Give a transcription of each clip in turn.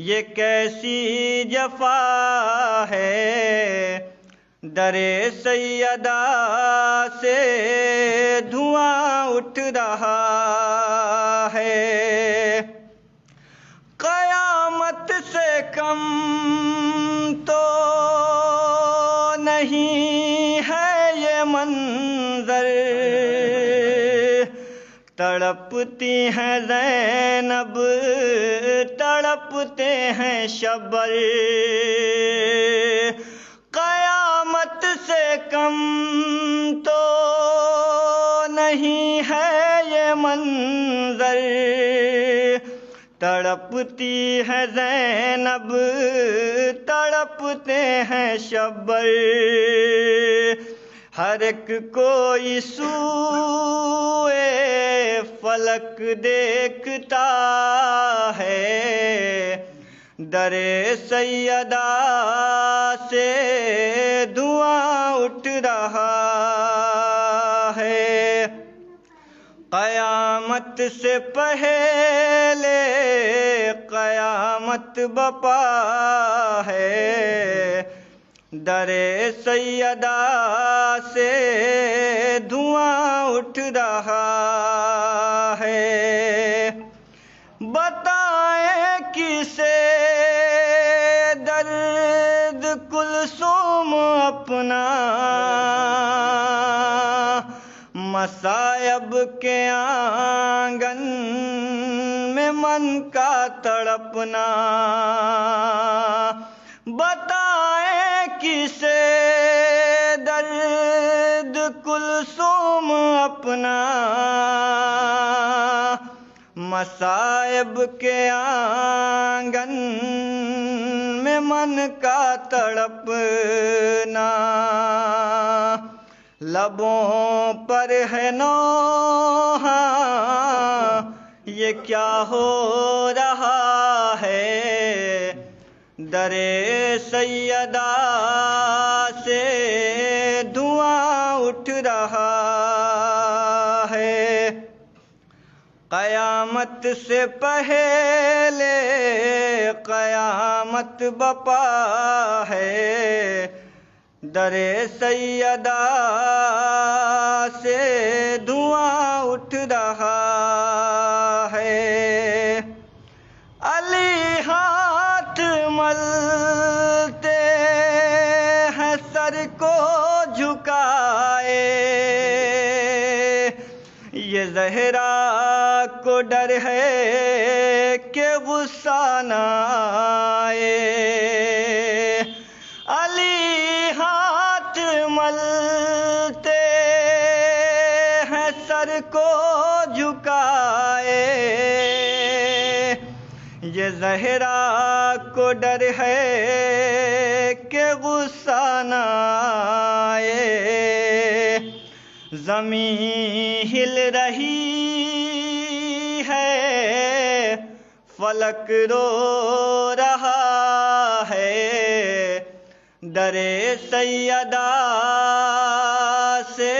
یہ کیسی جفا ہے، در سیدہ سے دھواں اٹھ رہا ہے۔ قیامت سے کم تو نہیں ہے یہ منظر، تڑپتی ہیں زینب، تڑپتے ہیں شبر۔ قیامت سے کم تو نہیں ہے یہ منظر، تڑپتی ہے زینب، تڑپتے ہیں شبر۔ ہر ایک کوئی سوئے فلک دیکھتا ہے، در سیدہ سے دھواں اٹھ رہا ہے۔ قیامت سے پہلے قیامت بپا ہے، در سیدہ سے دھواں اٹھ رہا ہے۔ بتائیں کسے درد کلثوم اپنا، مصائب کے آنگن میں من کا تڑپنا۔ بتائیں کسے درد کلثوم اپنا، مصائب کے آنگن میں من کا تڑپنا۔ لبوں پر ہے نوحہ یہ کیا ہو رہا ہے، در سیدہ سے دھواں اٹھ رہا ہے۔ قیامت سے پہلے قیامت بپا ہے، در سیدہ سے دھواں اٹھ رہا ہے۔ علی ہاتھ ملتے ہیں سر کو جھکائے، یہ زہرا کو ڈر ہے کہ غصہ نہ آئے۔ علی ہاتھ ملتے ہیں سر کو جھکائے، یہ زہرا کو ڈر ہے کہ غصہ نہ آئے۔ زمین ہل رہی ہے، فلک رو رہا ہے، در سیدہ سے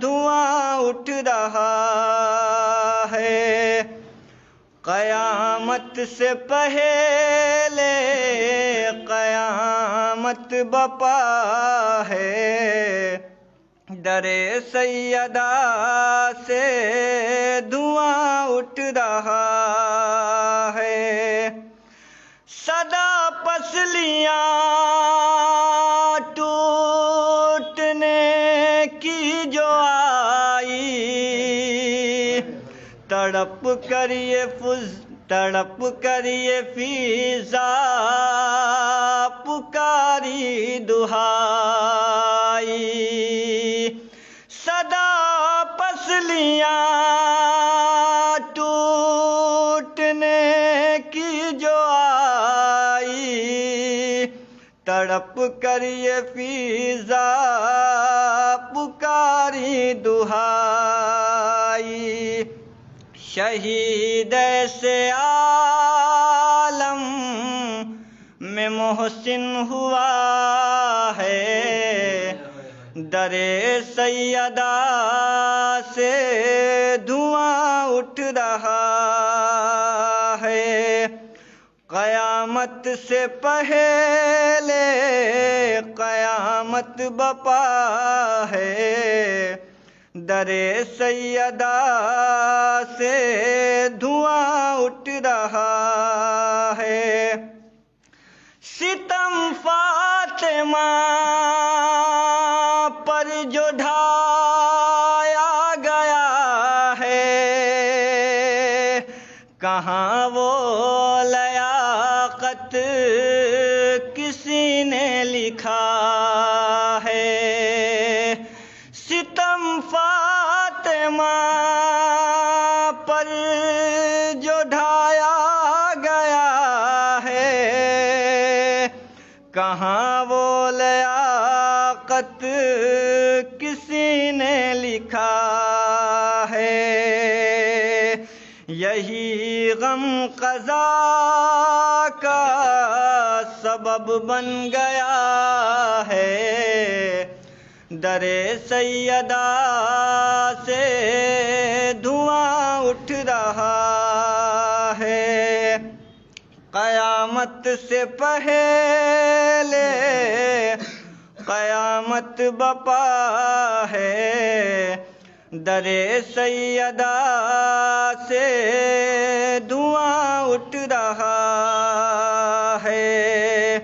دھواں اٹھ رہا ہے۔ قیامت سے پہلے قیامت بپا ہے، در سیدہ سے دھواں اٹھ رہا ہے۔ صدا پسلیاں ٹوٹنے کی جو آئی، تڑپ کر یہ فضا پکاری دہائی۔ صدا پسلیاں ٹوٹنے کی جو آئی، تڑپ کر یہ فضا پکاری دہائی۔ شہید ایسے عالم میں محسن ہوا ہے، در سیدہ سے دھواں اٹھ رہا ہے۔ قیامت قیامت سے پہلے قیامت بپا ہے، در سیدہ سے دھواں اٹھ رہا ہے۔ ستم فاطمہ پر جو ڈھایا گیا ہے، کہاں وہ لیاقت کسی نے لکھا ہے۔ ستم فاطمہ پر جو ڈھایا گیا ہے، کہاں وہ لیاقت کسی نے لکھا ہے۔ یہی غم قضا کا سبب بن گیا ہے، در سیدہ سے دھواں اٹھ رہا ہے۔ قیامت سے پہلے قیامت بپا ہے، در سیدہ سے دھواں اٹھ رہا ہے۔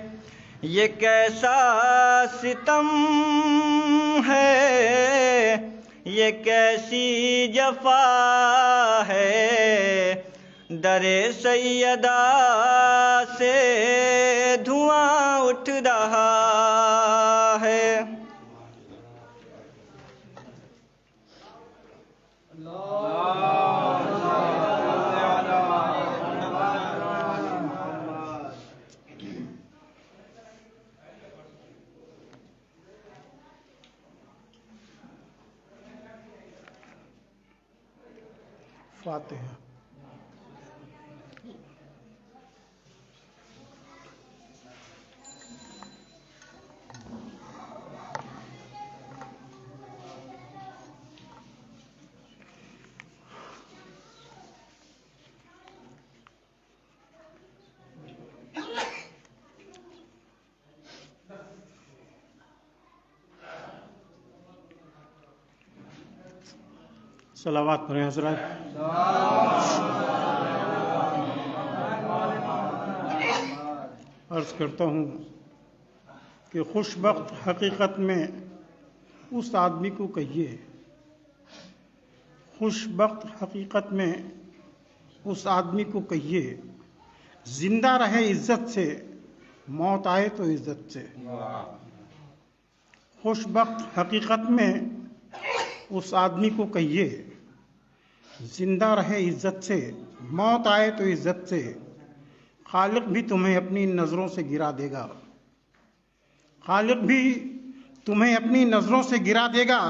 یہ کیسا ستم ہے، یہ کیسی جفا ہے، در سیدہ سے دھواں اٹھ رہا ہے۔ فاتحہ۔ صلوات پڑھیں حضرات۔ عرض کرتا ہوں کہ خوش بخت حقیقت میں اس آدمی کو کہیے، خوش بخت حقیقت میں اس آدمی کو کہیے، زندہ رہے عزت سے، موت آئے تو عزت سے۔ خوش بخت حقیقت میں اس آدمی کو کہیے، زندہ رہے عزت سے، موت آئے تو عزت سے۔ خالق بھی تمہیں اپنی نظروں سے گرا دے گا، خالق بھی تمہیں اپنی نظروں سے گرا دے گا۔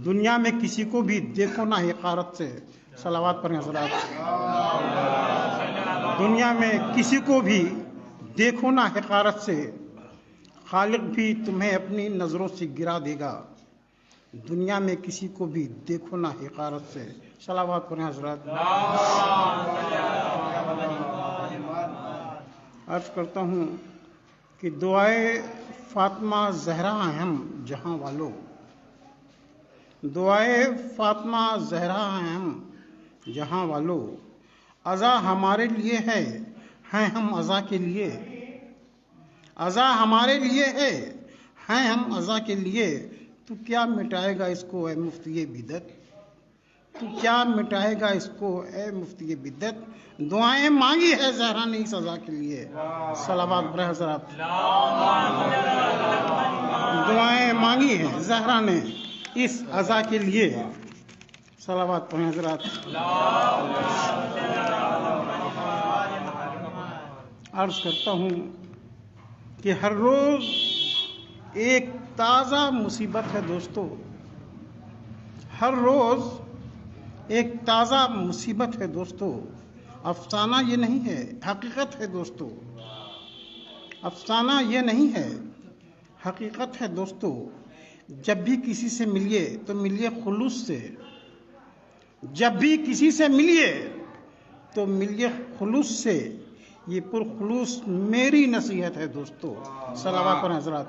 دنیا میں کسی کو بھی دیکھو نہ حقارت سے، صلوات پڑھیں حضرات۔ دنیا میں کسی کو بھی دیکھو نہ حقارت سے، خالق بھی تمہیں اپنی نظروں سے گرا دے گا۔ دنیا میں کسی کو بھی دیکھو نہ حقارت سے، صلوات پڑھیں حضرات۔ عرض کرتا ہوں کہ دعائے فاطمہ زہرا اہم جہاں والوں، دعائے فاطمہ زہرا اہم جہاں والوں۔ عزا ہمارے لیے ہے، ہیں ہم عزا کے لیے، عزا ہمارے لیے ہے، ہیں ہم عزا کے لیے۔ تو کیا مٹائے گا اس کو اے مفتی بدعت، تو کیا مٹائے گا اس کو اے مفتی بدعت۔ دعائیں مانگی ہے زہرا نے اس عزا کے لیے، صلوات پڑھیں حضرات۔ دعائیں مانگی ہیں زہرا نے اس عزا کے لیے، صلوات پڑھیں حضرات۔ عرض کرتا ہوں کہ ہر روز ایک تازہ مصیبت ہے دوستو، ہر روز ایک تازہ مصیبت ہے دوستو۔ افسانہ یہ نہیں ہے، حقیقت ہے دوستو، افسانہ یہ نہیں ہے، حقیقت ہے دوستو۔ جب بھی کسی سے ملیے تو ملیے خلوص سے، جب بھی کسی سے ملیے تو ملیے خلوص سے۔ یہ پرخلوص میری نصیحت ہے دوستو. صلوات پر حضرات.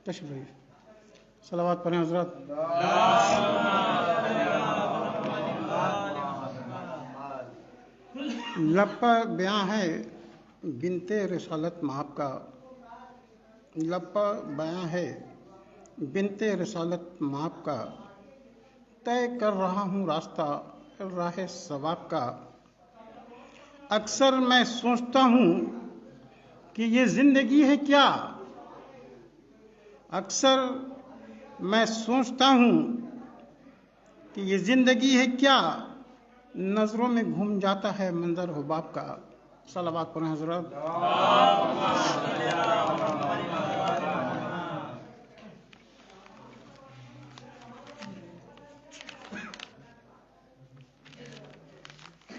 تشریف صلوات پر حضرات. لب پر بیان ہے بنت رسالت مآب کا. لب پر بیان ہے بنت رسالت مآب کا. طے کر رہا ہوں راستہ راہ ثواب کا. اکثر میں سوچتا ہوں کہ یہ زندگی ہے کیا. اکثر میں سوچتا ہوں کہ یہ زندگی ہے کیا. نظروں میں گھوم جاتا ہے منظر حباب کا. صلوات پڑھیں حضرات.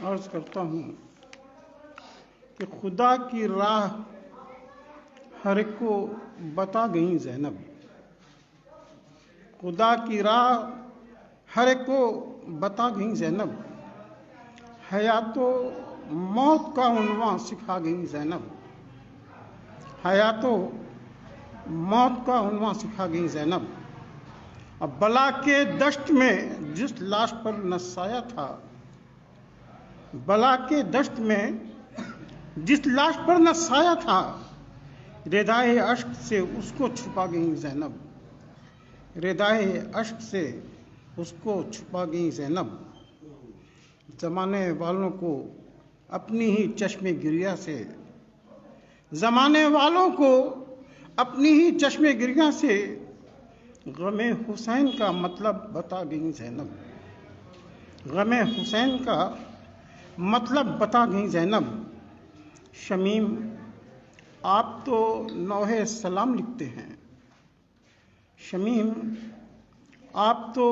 عرض کرتا ہوں کہ خدا کی راہ ہر ایک کو بتا گئیں زینب. خدا کی راہ ہر ایک کو بتا گئیں زینب. حیات و موت کا عنوان سکھا گئیں زینب. حیات و موت کا عنوان سکھا گئیں زینب. اب بلا کے دشت میں جس لاش پر نہ سایہ تھا. بلا کے دشت میں جس لاش پر نہ سایہ تھا. ردائے اشک سے اس کو چھپا گئیں زینب. ردائے اشک سے اس کو چھپا گئیں زینب. زمانے والوں کو اپنی ہی چشم گریہ سے. زمانے والوں کو اپنی ہی چشم گریہ سے غم حسین کا مطلب بتا گئیں زینب. غم حسین کا مطلب بتا گئیں زینب. شمیم آپ تو نوحہ سلام لکھتے ہیں. شمیم آپ تو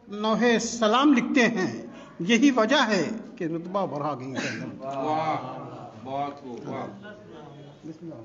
نوحہ سلام لکھتے ہیں. یہی وجہ ہے کہ رتبہ بڑھا گئیں زینب. واہ بہت خوب. واہ. بسم اللہ.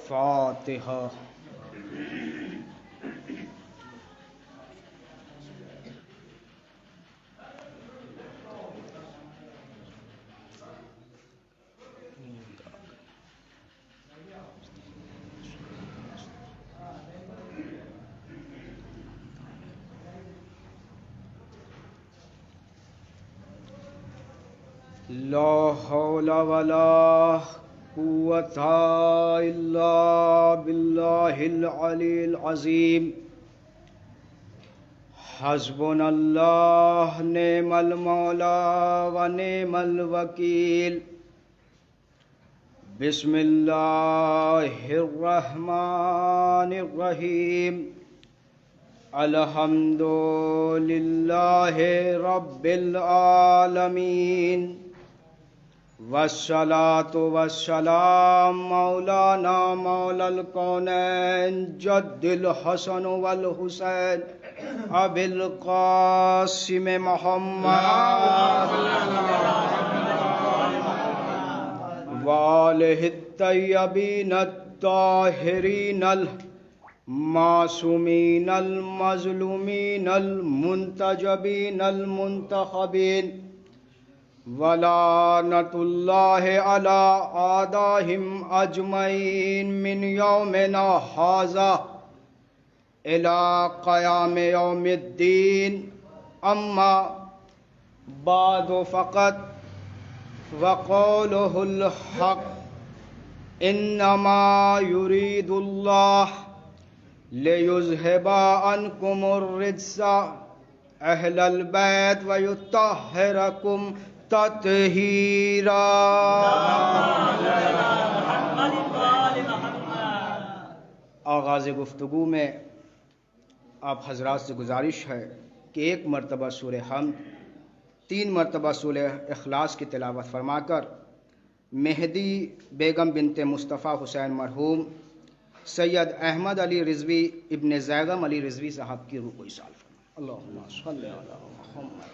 فاتحہ. لا حول ولا قوة إلا بالله العلي العظيم. حسبنا الله نعم المولى ونعم الوكيل. بسم الله الرحمن الرحيم. الحمد لله رب العالمين. والصلاة والسلام مولانا مولا الكونين جد الحسن والحسين أبي القاسم محمد وآله الطيبين الطاهرين المعصومين المظلومين المنتجبين المنتخبين. ولعنة الله على أعدائهم أجمعين من يومنا هذا إلى قيام يوم الدين. أما بعد فقد وقوله الحق. إنما يريد الله ليذهب عنكم الرجس أهل البيت ويطهركم تطہیرا. آغاز گفتگو میں آپ حضرات سے گزارش ہے کہ ایک مرتبہ سورہ حمد 3 مرتبہ سورہ اخلاص کی تلاوت فرما کر مہدی بیگم بنت مصطفیٰ حسین مرحوم سید احمد علی رضوی ابن زیغم علی رضوی صاحب کی روح کو ایصال فرمائیں۔ اللہم صلی علی محمد۔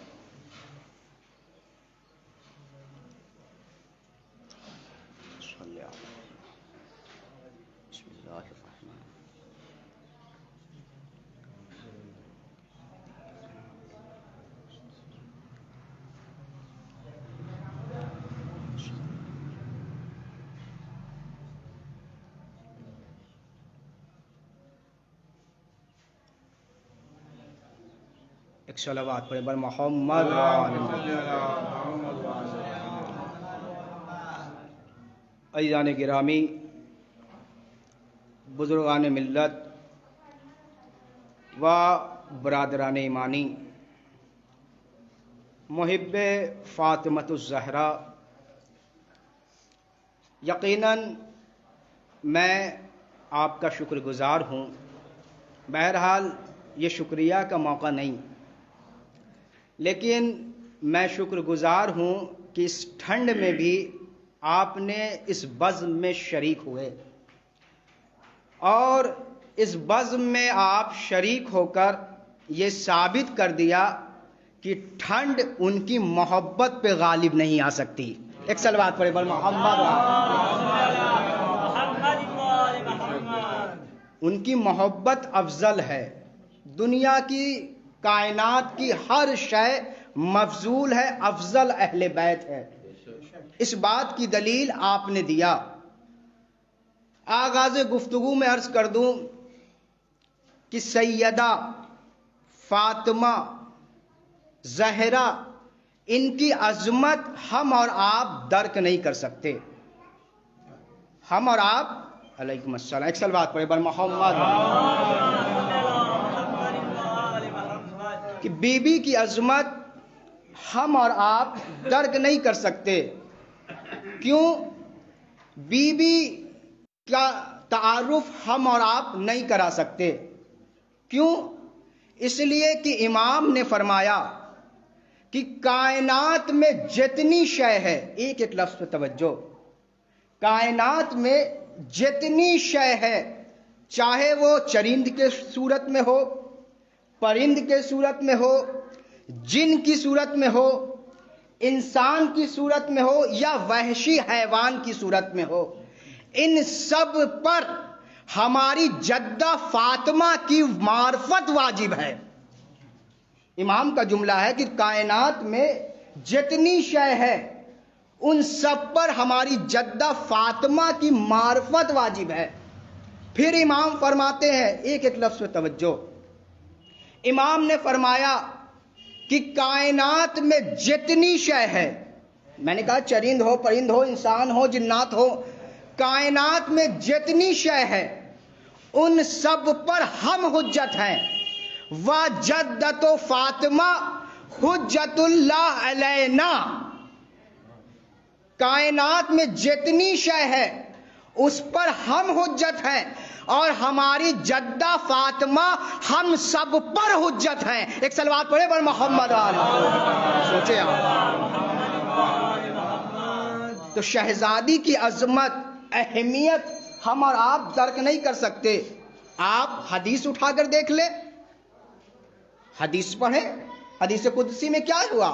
بسم اللہ الرحمن ایک صلوات پڑھیں بر محمد عزیزان گرامی، بزرگان ملت و برادران ایمانی، محب فاطمۃ الزہرا، یقیناً میں آپ کا شکر گزار ہوں۔ بہرحال یہ شکریہ کا موقع نہیں، لیکن میں شکر گزار ہوں کہ اس ٹھنڈ میں بھی آپ نے اس بزم میں شریک ہوئے، اور اس بزم میں آپ شریک ہو کر یہ ثابت کر دیا کہ ٹھنڈ ان کی محبت پہ غالب نہیں آ سکتی۔ ایک صلوات پڑھیں بر محمد۔ ان کی محبت افضل ہے، دنیا کی کائنات کی ہر شے مفضول ہے، افضل اہل بیت ہے۔ اس بات کی دلیل آپ نے دیا۔ آغاز گفتگو میں عرض کر دوں کہ سیدہ فاطمہ زہرا، ان کی عظمت ہم اور آپ درک نہیں کر سکتے۔ ہم اور آپ، علیکم السلام، ایک صلوات پڑھیں بر محمد، کہ بی بی کی عظمت ہم اور آپ درک نہیں کر سکتے۔ کیوں؟ بی بی کا تعارف ہم اور آپ نہیں کرا سکتے۔ کیوں؟ اس لیے کہ امام نے فرمایا کہ کائنات میں جتنی شے ہے، ایک ایک لفظ پہ توجہ، کائنات میں جتنی شے ہے، چاہے وہ چرند کے صورت میں ہو، پرند کے صورت میں ہو، جن کی صورت میں ہو، انسان کی صورت میں ہو، یا وحشی حیوان کی صورت میں ہو، ان سب پر ہماری جدہ فاطمہ کی معرفت واجب ہے۔ امام کا جملہ ہے کہ کائنات میں جتنی شے ہے ان سب پر ہماری جدہ فاطمہ کی معرفت واجب ہے۔ پھر امام فرماتے ہیں، ایک ایک لفظ پہ توجہ، امام نے فرمایا کہ کائنات میں جتنی شے ہے، میں نے کہا چرند ہو، پرند ہو، انسان ہو، جنات ہو، کائنات میں جتنی شے ہے ان سب پر ہم حجت ہیں۔ وجدت فاطمہ حجت اللہ علینا، کائنات میں جتنی شے ہے اس پر ہم حجت ہیں، اور ہماری جدہ فاطمہ ہم سب پر حجت ہیں۔ ایک صلوات پڑھے بر محمد سوچے آپ، تو شہزادی کی عظمت، اہمیت ہم اور آپ درک نہیں کر سکتے۔ آپ حدیث اٹھا کر دیکھ لیں، حدیث پڑھیں، حدیث قدسی میں کیا ہوا؟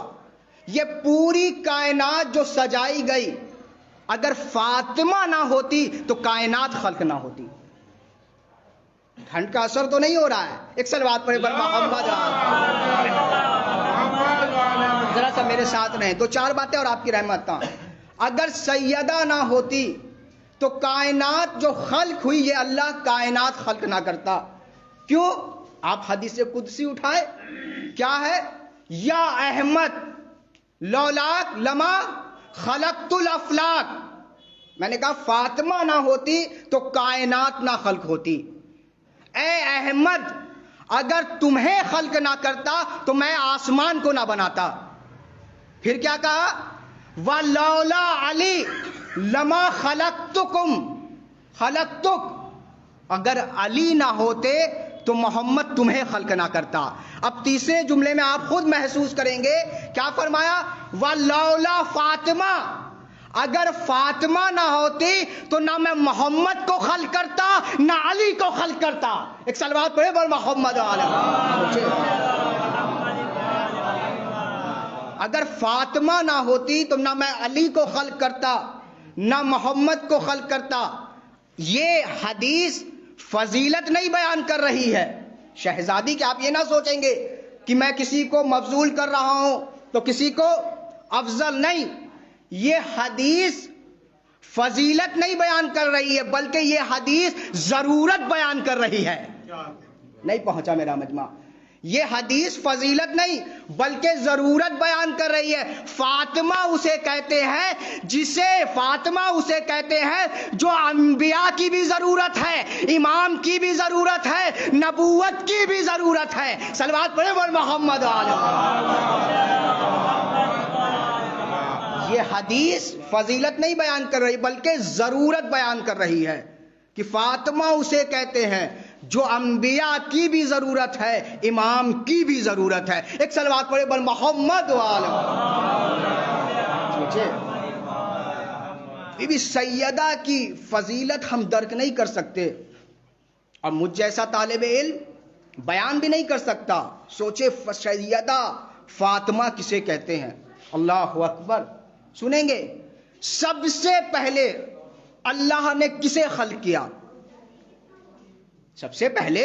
یہ پوری کائنات جو سجائی گئی، اگر فاطمہ نہ ہوتی تو کائنات خلق نہ ہوتی۔ ٹھنڈ کا اثر تو نہیں ہو رہا ہے؟ ایک صلوات پڑھیں بر محمد۔ ذرا سا میرے ساتھ رہیں، 2-4 باتیں اور آپ کی رحمت تھا۔ اگر سیدہ نہ ہوتی تو کائنات جو خلق ہوئی، یہ اللہ کائنات خلق نہ کرتا۔ کیوں؟ آپ حدیث قدسی اٹھائے، کیا ہے؟ یا احمد لولاک لما خلقت الافلاک، میں نے کہا فاطمہ نہ ہوتی تو کائنات نہ خلق ہوتی۔ اے احمد، اگر تمہیں خلق نہ کرتا تو میں آسمان کو نہ بناتا۔ پھر کیا کہا؟ وَلَوْلَا عَلِي لَمَا خَلَقْتُكُمْ خَلَقْتُكْ، اگر علی نہ ہوتے تو محمد تمہیں خلق نہ کرتا. اب تیسرے جملے میں آپ خود محسوس کریں گے کیا فرمایا؟ وَلَوْلَا فاطمہ، اگر فاطمہ نہ ہوتی تو نہ میں محمد کو خلق کرتا نہ علی کو خلق کرتا. ایک صلوات پڑھے بول محمد علیہ. اگر فاطمہ نہ ہوتی تو نہ میں علی کو خلق کرتا نہ محمد کو خلق کرتا. یہ حدیث فضیلت نہیں بیان کر رہی ہے شہزادی، کہ آپ یہ نہ سوچیں گے کہ میں کسی کو مفضول کر رہا ہوں تو کسی کو افضل نہیں. یہ حدیث فضیلت نہیں بیان کر رہی ہے بلکہ یہ حدیث ضرورت بیان کر رہی ہے. نہیں پہنچا میرا مجمع. یہ حدیث فضیلت نہیں بلکہ ضرورت بیان کر رہی ہے. فاطمہ اسے کہتے ہیں جو انبیاء کی بھی ضرورت ہے، امام کی بھی ضرورت ہے، نبوت کی بھی ضرورت ہے. صلوات پڑھیں بول محمد علیہ. یہ حدیث فضیلت نہیں بیان کر رہی بلکہ ضرورت بیان کر رہی ہے کہ فاطمہ اسے کہتے ہیں جو انبیاء کی بھی ضرورت ہے، امام کی بھی ضرورت ہے. ایک صلوات پڑھے بل محمد علیہ. سوچے بی بی سیدہ کی فضیلت ہم درک نہیں کر سکتے اور مجھ جیسا طالب علم بیان بھی نہیں کر سکتا. سوچے سیدہ فاطمہ کسے کہتے ہیں. اللہ اکبر. سنیں گے سب سے پہلے اللہ نے کسے خلق کیا؟ سب سے پہلے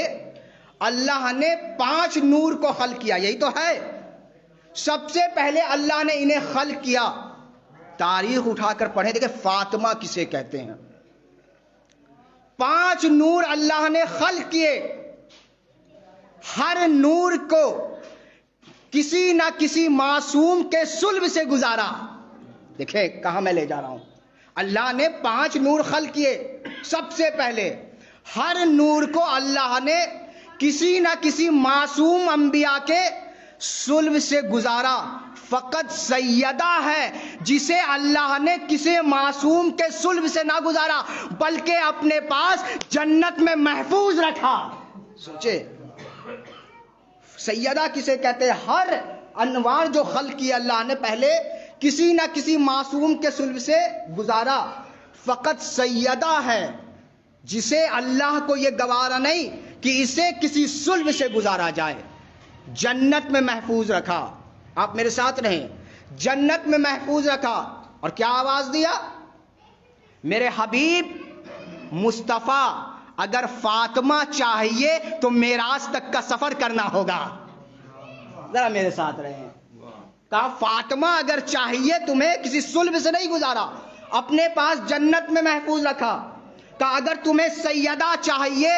اللہ نے 5 نور کو خلق کیا. یہی تو ہے. سب سے پہلے اللہ نے انہیں خلق کیا. تاریخ اٹھا کر پڑھیں دیکھیں فاطمہ کسے کہتے ہیں. 5 نور اللہ نے خلق کیے. ہر نور کو کسی نہ کسی معصوم کے صلب سے گزارا. دیکھیں کہاں میں لے جا رہا ہوں. اللہ نے 5 نور خلق کیے. سب سے پہلے ہر نور کو اللہ نے کسی نہ کسی معصوم انبیاء کے صلب سے گزارا. فقط سیدہ ہے جسے اللہ نے کسی معصوم کے صلب سے نہ گزارا بلکہ اپنے پاس جنت میں محفوظ رکھا. سوچے سیدہ کسے کہتے ہیں؟ ہر انوار جو خلق کیا اللہ نے پہلے کسی نہ کسی معصوم کے صلب سے گزارا. فقط سیدہ ہے جسے اللہ کو یہ گوارا نہیں کہ اسے کسی صلب سے گزارا جائے. جنت میں محفوظ رکھا. آپ میرے ساتھ رہیں. جنت میں محفوظ رکھا. اور کیا آواز دیا؟ میرے حبیب مصطفیٰ اگر فاطمہ چاہیے تو معراج تک کا سفر کرنا ہوگا. ذرا میرے ساتھ رہیں. کہا فاطمہ اگر چاہیے تمہیں کسی صلب سے نہیں گزارا، اپنے پاس جنت میں محفوظ رکھا. کہا اگر تمہیں سیدہ چاہیے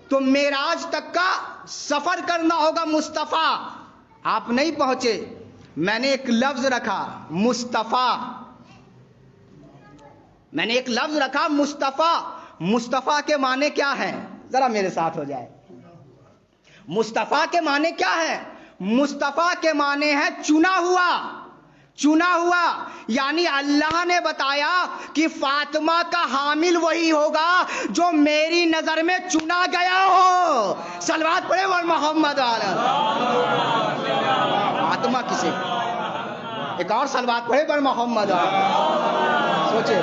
تو معراج تک کا سفر کرنا ہوگا مصطفیٰ. آپ نہیں پہنچے. میں نے ایک لفظ رکھا مصطفیٰ. میں نے ایک لفظ رکھا مصطفیٰ. مصطفیٰ کے معنی کیا ہیں؟ ذرا میرے ساتھ ہو جائے. مصطفیٰ کے معنی کیا ہے؟ مصطفیٰ کے معنی ہے چنا ہوا. چنا ہوا یعنی اللہ نے بتایا کہ فاطمہ کا حامل وہی ہوگا جو میری نظر میں چنا گیا ہو. صلوات پڑھے اور محمد علیہ. فاطمہ کسے؟ ایک اور صلوات پڑھے پر محمد علیہ. سوچے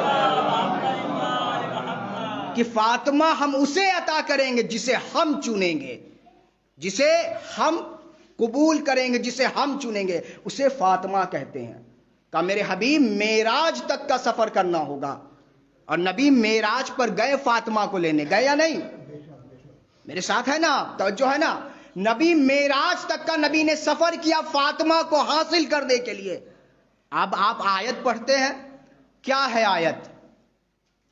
کہ فاطمہ ہم اسے عطا کریں گے جسے ہم چنیں گے، جسے ہم قبول کریں گے، جسے ہم چنیں گے، اسے فاطمہ کہتے ہیں. کہا میرے حبیب معراج تک کا سفر کرنا ہوگا. اور نبی معراج پر گئے فاطمہ کو لینے. گئے یا نہیں؟ میرے ساتھ ہے نا؟ توجہ ہے نا؟ نبی معراج تک کا نبی نے سفر کیا فاطمہ کو حاصل کرنے کے لیے. اب آپ آیت پڑھتے ہیں. کیا ہے آیت؟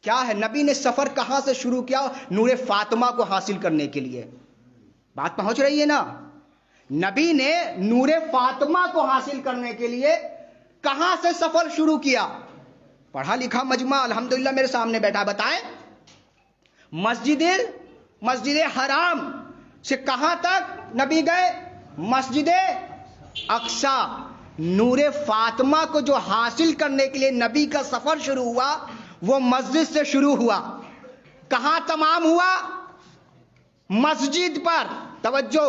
کیا ہے؟ نبی نے سفر کہاں سے شروع کیا؟ نور فاطمہ کو حاصل کرنے کے لیے. بات پہنچ رہی ہے نا؟ نبی نے نور فاطمہ کو حاصل کرنے کے لیے کہاں سے سفر شروع کیا؟ پڑھا لکھا مجمع الحمدللہ میرے سامنے بیٹھا. بتائیں مسجد حرام سے کہاں تک نبی گئے؟ مسجد اقصی. نور فاطمہ کو جو حاصل کرنے کے لیے نبی کا سفر شروع ہوا وہ مسجد سے شروع ہوا. کہاں تمام ہوا؟ مسجد پر توجہ،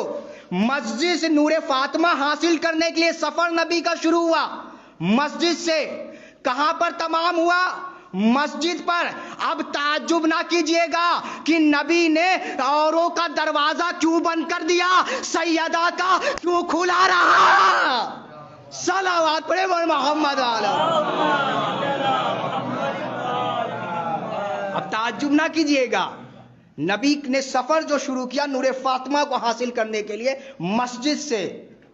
مسجد سے نور فاطمہ حاصل کرنے کے لیے سفر نبی کا شروع ہوا. مسجد سے کہاں پر تمام ہوا؟ مسجد پر. اب تعجب نہ کیجئے گا کہ نبی نے اوروں کا دروازہ کیوں بند کر دیا، سیدہ کا کیوں کھلا رہا. صلوات پڑھے محمد والا. اب تعجب نہ کیجئے گا، نبی نے سفر جو شروع کیا نور فاطمہ کو حاصل کرنے کے لیے مسجد سے،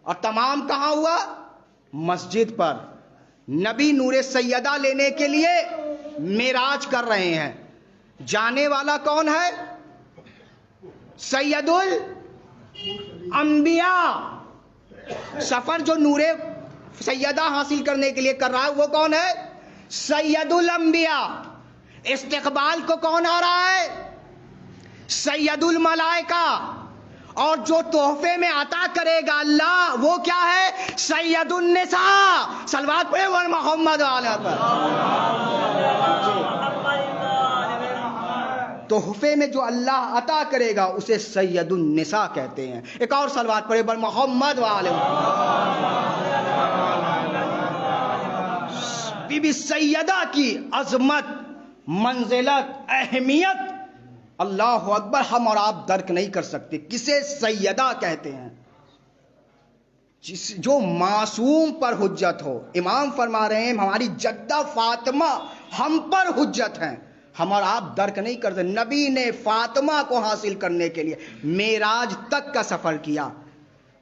اور تمام کہاں ہوا؟ مسجد پر. نبی نور سیدہ لینے کے لیے معراج کر رہے ہیں. جانے والا کون ہے؟ سید الانبیاء. سفر جو نور سیدہ حاصل کرنے کے لیے کر رہا ہے وہ کون ہے؟ سید الانبیاء. استقبال کو کون آ رہا ہے؟ سید الملائکہ. اور جو تحفے میں عطا کرے گا اللہ وہ کیا ہے؟ سید النساء. صلوات پڑھے ور محمد علیہ پر. تحفے میں جو اللہ عطا کرے گا اسے سید النساء کہتے ہیں. ایک اور صلوات پڑھے ور محمد علیہ. بی بی سیدہ کی عظمت، منزلت، اہمیت اللہ اکبر ہم اور آپ درک نہیں کر سکتے. کسے سیدہ کہتے ہیں؟ جو معصوم پر حجت ہو. امام فرما رہے ہیں ہماری جدہ فاطمہ ہم پر حجت ہیں، ہم اور آپ درک نہیں کرتے. نبی نے فاطمہ کو حاصل کرنے کے لیے معراج تک کا سفر کیا.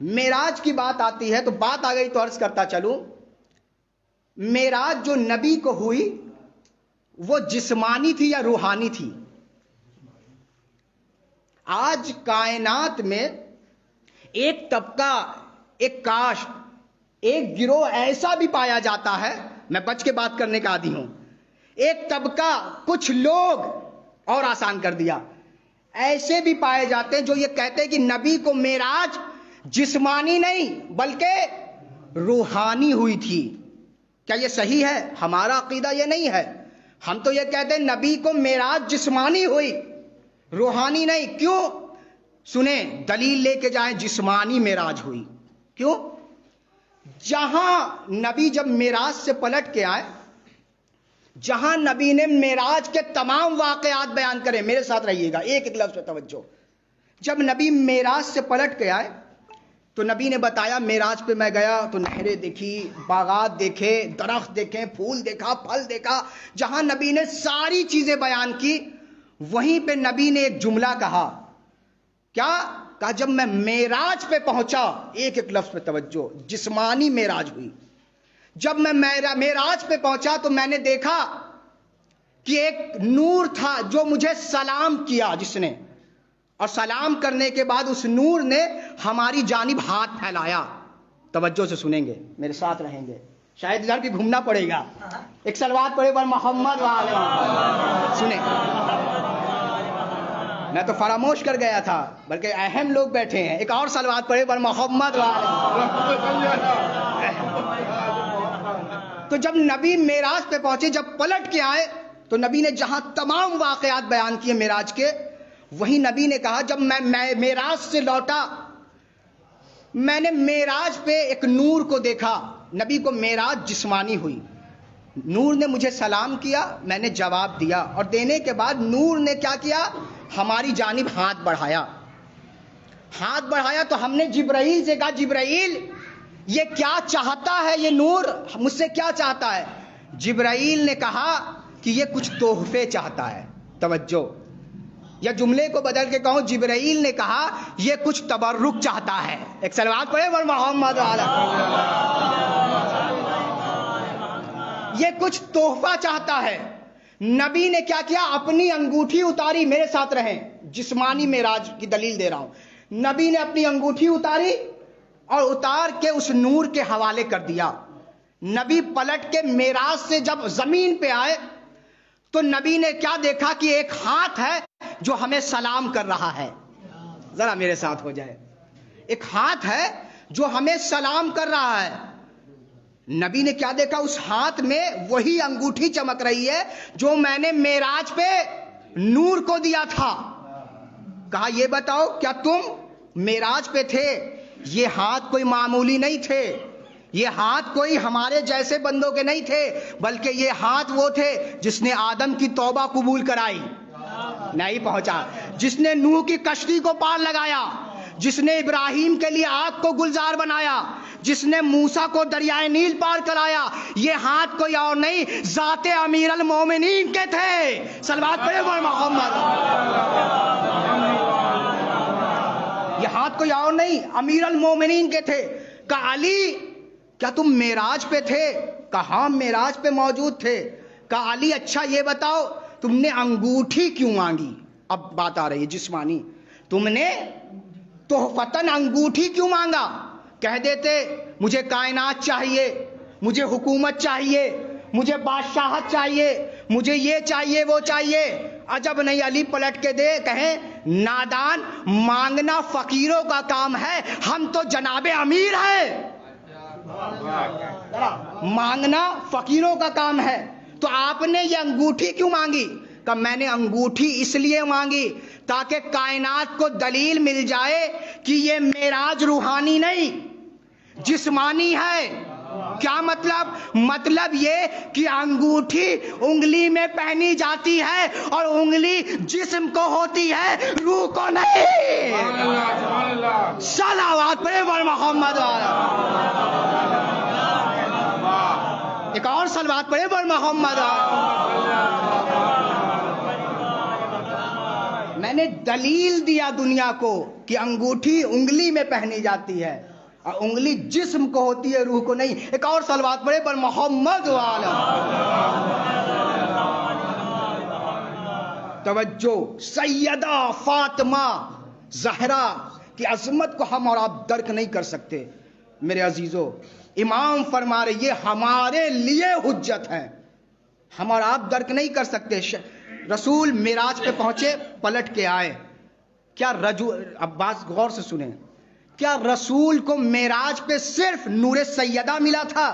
معراج کی بات آتی ہے تو بات آ گئی تو عرض کرتا چلوں، معراج جو نبی کو ہوئی وہ جسمانی تھی یا روحانی تھی؟ آج کائنات میں ایک طبقہ، ایک کاسٹ، ایک گروہ ایسا بھی پایا جاتا ہے، میں بچ کے بات کرنے کا عادی ہوں، ایک طبقہ، کچھ لوگ، اور آسان کر دیا، ایسے بھی پائے جاتے ہیں جو یہ کہتے ہیں کہ نبی کو معراج جسمانی نہیں بلکہ روحانی ہوئی تھی. کیا یہ صحیح ہے؟ ہمارا عقیدہ یہ نہیں ہے. ہم تو یہ کہتے ہیں نبی کو معراج جسمانی ہوئی، روحانی نہیں. کیوں؟ سنیں دلیل لے کے جائیں. جسمانی معراج ہوئی کیوں؟ جہاں نبی جب معراج سے پلٹ کے آئے، جہاں نبی نے معراج کے تمام واقعات بیان کرے، میرے ساتھ رہیے گا، ایک ایک لفظ پہ توجہ. جب نبی معراج سے پلٹ کے آئے تو نبی نے بتایا معراج پہ میں گیا تو نہریں دیکھی، باغات دیکھے، درخت دیکھے، پھول دیکھا، پھل دیکھا. جہاں نبی نے ساری چیزیں بیان کی وہیں پہ نبی نے ایک جملہ کہا. کیا کہا؟ جب میں معراج پہ پہنچا، ایک ایک لفظ پہ توجہ، جسمانی معراج ہوئی. جب میں معراج پہ پہنچا تو میں نے دیکھا کہ ایک نور تھا جو مجھے سلام کیا جس نے، اور سلام کرنے کے بعد اس نور نے ہماری جانب ہاتھ پھیلایا. توجہ سے سنیں گے، میرے ساتھ رہیں گے، شاید ادھر بھی گھومنا پڑے گا. ایک صلوات پڑھے پر محمد والے. سنیں، میں تو فراموش کر گیا تھا بلکہ اہم لوگ بیٹھے ہیں. ایک اور صلوات پڑھے پر محمد والے. تو جب نبی معراج پہ پہنچے، جب پلٹ کے آئے تو نبی نے جہاں تمام واقعات بیان کیے معراج کے، وہی نبی نے کہا جب میں معراج سے لوٹا میں نے معراج پہ ایک نور کو دیکھا. نبی کو معراج جسمانی ہوئی، نور نے مجھے سلام کیا، میں نے جواب دیا، اور دینے کے بعد نور نے کیا کیا؟ ہماری جانب ہاتھ بڑھایا. ہاتھ بڑھایا تو ہم نے جبرائیل سے کہا جبرائیل یہ کیا چاہتا ہے، یہ نور مجھ سے کیا چاہتا ہے؟ جبرائیل نے کہا کہ یہ کچھ تحفے چاہتا ہے. توجہ، یا جملے کو بدل کے کہوں، جبرائیل نے کہا یہ کچھ تبرک چاہتا ہے. ایک صلوات پڑھے ور محمد علیہ. یہ کچھ تحفہ چاہتا ہے. نبی نے کیا کیا؟ اپنی انگوٹھی اتاری. میرے ساتھ رہیں، جسمانی معراج کی دلیل دے رہا ہوں. نبی نے اپنی انگوٹھی اتاری اور اتار کے اس نور کے حوالے کر دیا. نبی پلٹ کے معراج سے جب زمین پہ آئے تو نبی نے کیا دیکھا کہ ایک ہاتھ ہے جو ہمیں سلام کر رہا ہے. ذرا میرے ساتھ ہو جائے. ایک ہاتھ ہے جو ہمیں سلام کر رہا ہے. نبی نے کیا دیکھا؟ اس ہاتھ میں وہی انگوٹھی چمک رہی ہے جو میں نے معراج پہ نور کو دیا تھا. کہا یہ بتاؤ کیا تم معراج پہ تھے؟ یہ ہاتھ کوئی معمولی نہیں تھے، یہ ہاتھ کوئی ہمارے جیسے بندوں کے نہیں تھے، بلکہ یہ ہاتھ وہ تھے جس نے آدم کی توبہ قبول کرائی، نہیں پہنچا، جس نے نوح کی کشتی کو پار لگایا، جس نے ابراہیم کے لیے آگ کو گلزار بنایا، جس نے موسیٰ کو دریائے نیل پار کرایا، یہ ہاتھ کوئی اور نہیں ذات امیر المومنین کے تھے۔ صلوات پڑھے محمد۔ یہ ہاتھ کوئی اور نہیں امیر المومنین کے تھے۔ کہا علی کیا تم معراج پہ تھے؟ کہا ہاں معراج پہ موجود تھے۔ کہا علی اچھا یہ بتاؤ تم نے انگوٹھی کیوں مانگی؟ اب بات آ رہی ہے جسمانی، تم نے تحفتاً انگوٹھی کیوں مانگا؟ کہہ دیتے مجھے کائنات چاہیے، مجھے حکومت چاہیے، مجھے بادشاہت چاہیے، مجھے یہ چاہیے وہ چاہیے۔ عجب نہیں، علی پلٹ کے دے کہیں نادان، مانگنا فقیروں کا کام ہے، ہم تو جناب امیر ہیں۔ مانگنا فقیروں کا کام ہے، تو آپ نے یہ انگوٹھی کیوں مانگی؟ کہ میں نے انگوٹھی اس لیے مانگی تاکہ کائنات کو دلیل مل جائے کہ یہ معراج روحانی نہیں جسمانی ہے۔ کیا مطلب؟ مطلب یہ کہ انگوٹھی انگلی میں پہنی جاتی ہے اور انگلی جسم کو ہوتی ہے، روح کو نہیں۔ صلوات پڑھے محمد۔ ایک اور صلوات پڑھے محمد۔ میں نے دلیل دیا دنیا کو کہ انگوٹھی انگلی میں پہنی جاتی ہے اور انگلی جسم کو ہوتی ہے، روح کو نہیں۔ ایک اور صلوات پڑھے پر محمد والا۔ توجہ، سیدہ فاطمہ زہرا کی عظمت کو ہم اور آپ درک نہیں کر سکتے میرے عزیزو۔ امام فرما رہے یہ ہمارے لیے حجت ہے، ہم اور آپ درک نہیں کر سکتے۔ رسول معراج پہ پہنچے، پلٹ کے آئے، کیا اب بات غور سے سنیں، کیا رسول کو معراج پہ صرف نور سیدہ ملا تھا؟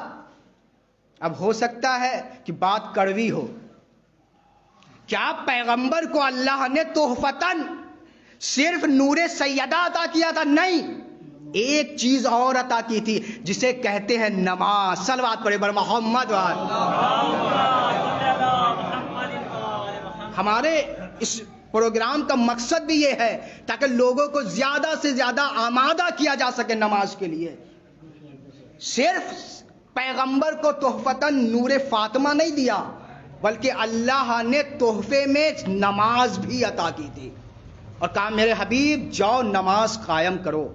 اب ہو سکتا ہے کہ بات کڑوی ہو، کیا پیغمبر کو اللہ نے تحفتاً صرف نور سیدہ عطا کیا تھا؟ نہیں، ایک چیز اور عطا کی تھی جسے کہتے ہیں نماز۔ صلوات پڑھے بر محمد۔ ہمارے اس پروگرام کا مقصد بھی یہ ہے تاکہ لوگوں کو زیادہ سے زیادہ آمادہ کیا جا سکے نماز کے لیے۔ صرف پیغمبر کو تحفتاً نور فاطمہ نہیں دیا، بلکہ اللہ نے تحفے میں نماز بھی عطا کی تھی اور کہا میرے حبیب جاؤ نماز قائم کرو۔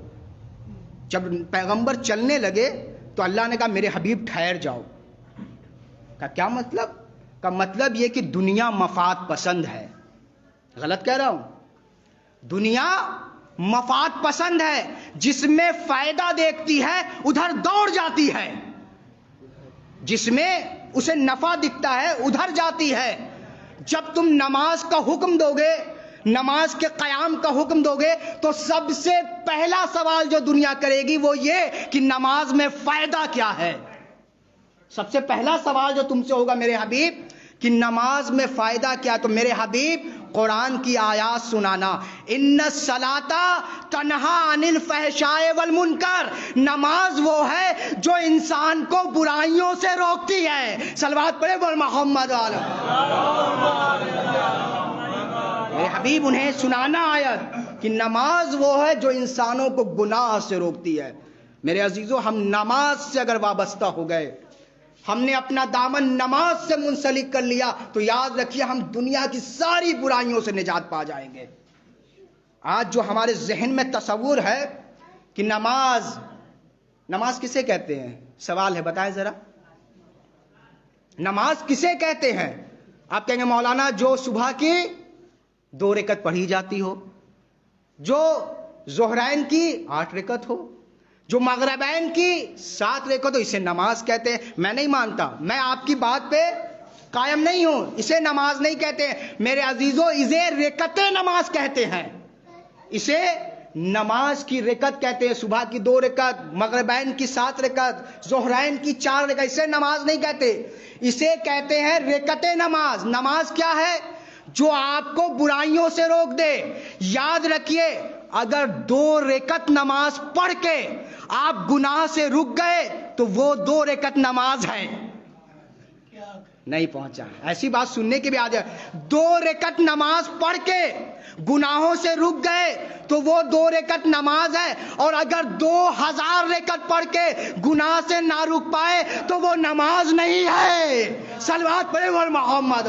جب پیغمبر چلنے لگے تو اللہ نے کہا میرے حبیب ٹھہر جاؤ۔ کا کیا مطلب؟ کا مطلب یہ کہ دنیا مفاد پسند ہے۔ غلط کہہ رہا ہوں؟ دنیا مفاد پسند ہے، جس میں فائدہ دیکھتی ہے ادھر دوڑ جاتی ہے، جس میں اسے نفع دکھتا ہے ادھر جاتی ہے۔ جب تم نماز کا حکم دو گے، نماز کے قیام کا حکم دو گے، تو سب سے پہلا سوال جو دنیا کرے گی وہ یہ کہ نماز میں فائدہ کیا ہے۔ سب سے پہلا سوال جو تم سے ہوگا میرے حبیب کہ نماز میں فائدہ کیا، تو میرے حبیب قرآن کی آیات سنانا، ان الصلاۃ تنہا عن الفحشاء والمنکر، نماز وہ ہے جو انسان کو برائیوں سے روکتی ہے۔ صلوات پڑھے بول محمد والا۔ میرے حبیب انہیں سنانا آیت کہ نماز وہ ہے جو انسانوں کو گناہ سے روکتی ہے۔ میرے عزیزو، ہم نماز سے اگر وابستہ ہو گئے، ہم نے اپنا دامن نماز سے منسلک کر لیا، تو یاد رکھیے ہم دنیا کی ساری برائیوں سے نجات پا جائیں گے۔ آج جو ہمارے ذہن میں تصور ہے کہ نماز کسے کہتے ہیں؟ سوال ہے، بتائیں ذرا، نماز کسے کہتے ہیں؟ آپ کہیں گے مولانا جو صبح کی 2 رکعت پڑھی جاتی ہو، جو ظہرین کی 8 رکعت ہو، جو مغربین کی 7 رکعت ہو، اسے نماز کہتے ہیں۔ میں نہیں مانتا، میں آپ کی بات پہ قائم نہیں ہوں، اسے نماز نہیں کہتے ہیں میرے عزیزو، اسے رکعت نماز کہتے ہیں، اسے نماز کی رکعت کہتے ہیں۔ صبح کی 2 رکعت، مغربین کی 7 رکعت، ظہرین کی 4 رکعت، اسے نماز نہیں کہتے، اسے کہتے ہیں رکعت نماز۔ نماز کیا ہے؟ جو آپ کو برائیوں سے روک دے. یاد رکھیے اگر 2 رکعت نماز پڑھ کے آپ گناہ سے رک گئے تو وہ 2 رکعت نماز ہے. نہیں پہنچا, ایسی بات سننے کے بھی آ جائے. 2 رکعت نماز پڑھ کے گناہوں سے رک گئے تو وہ 2 رکعت نماز ہے, اور اگر 2000 رکعت پڑھ کے گناہ سے نہ رک پائے تو وہ نماز نہیں ہے. صلوات پڑھیں اور محمد.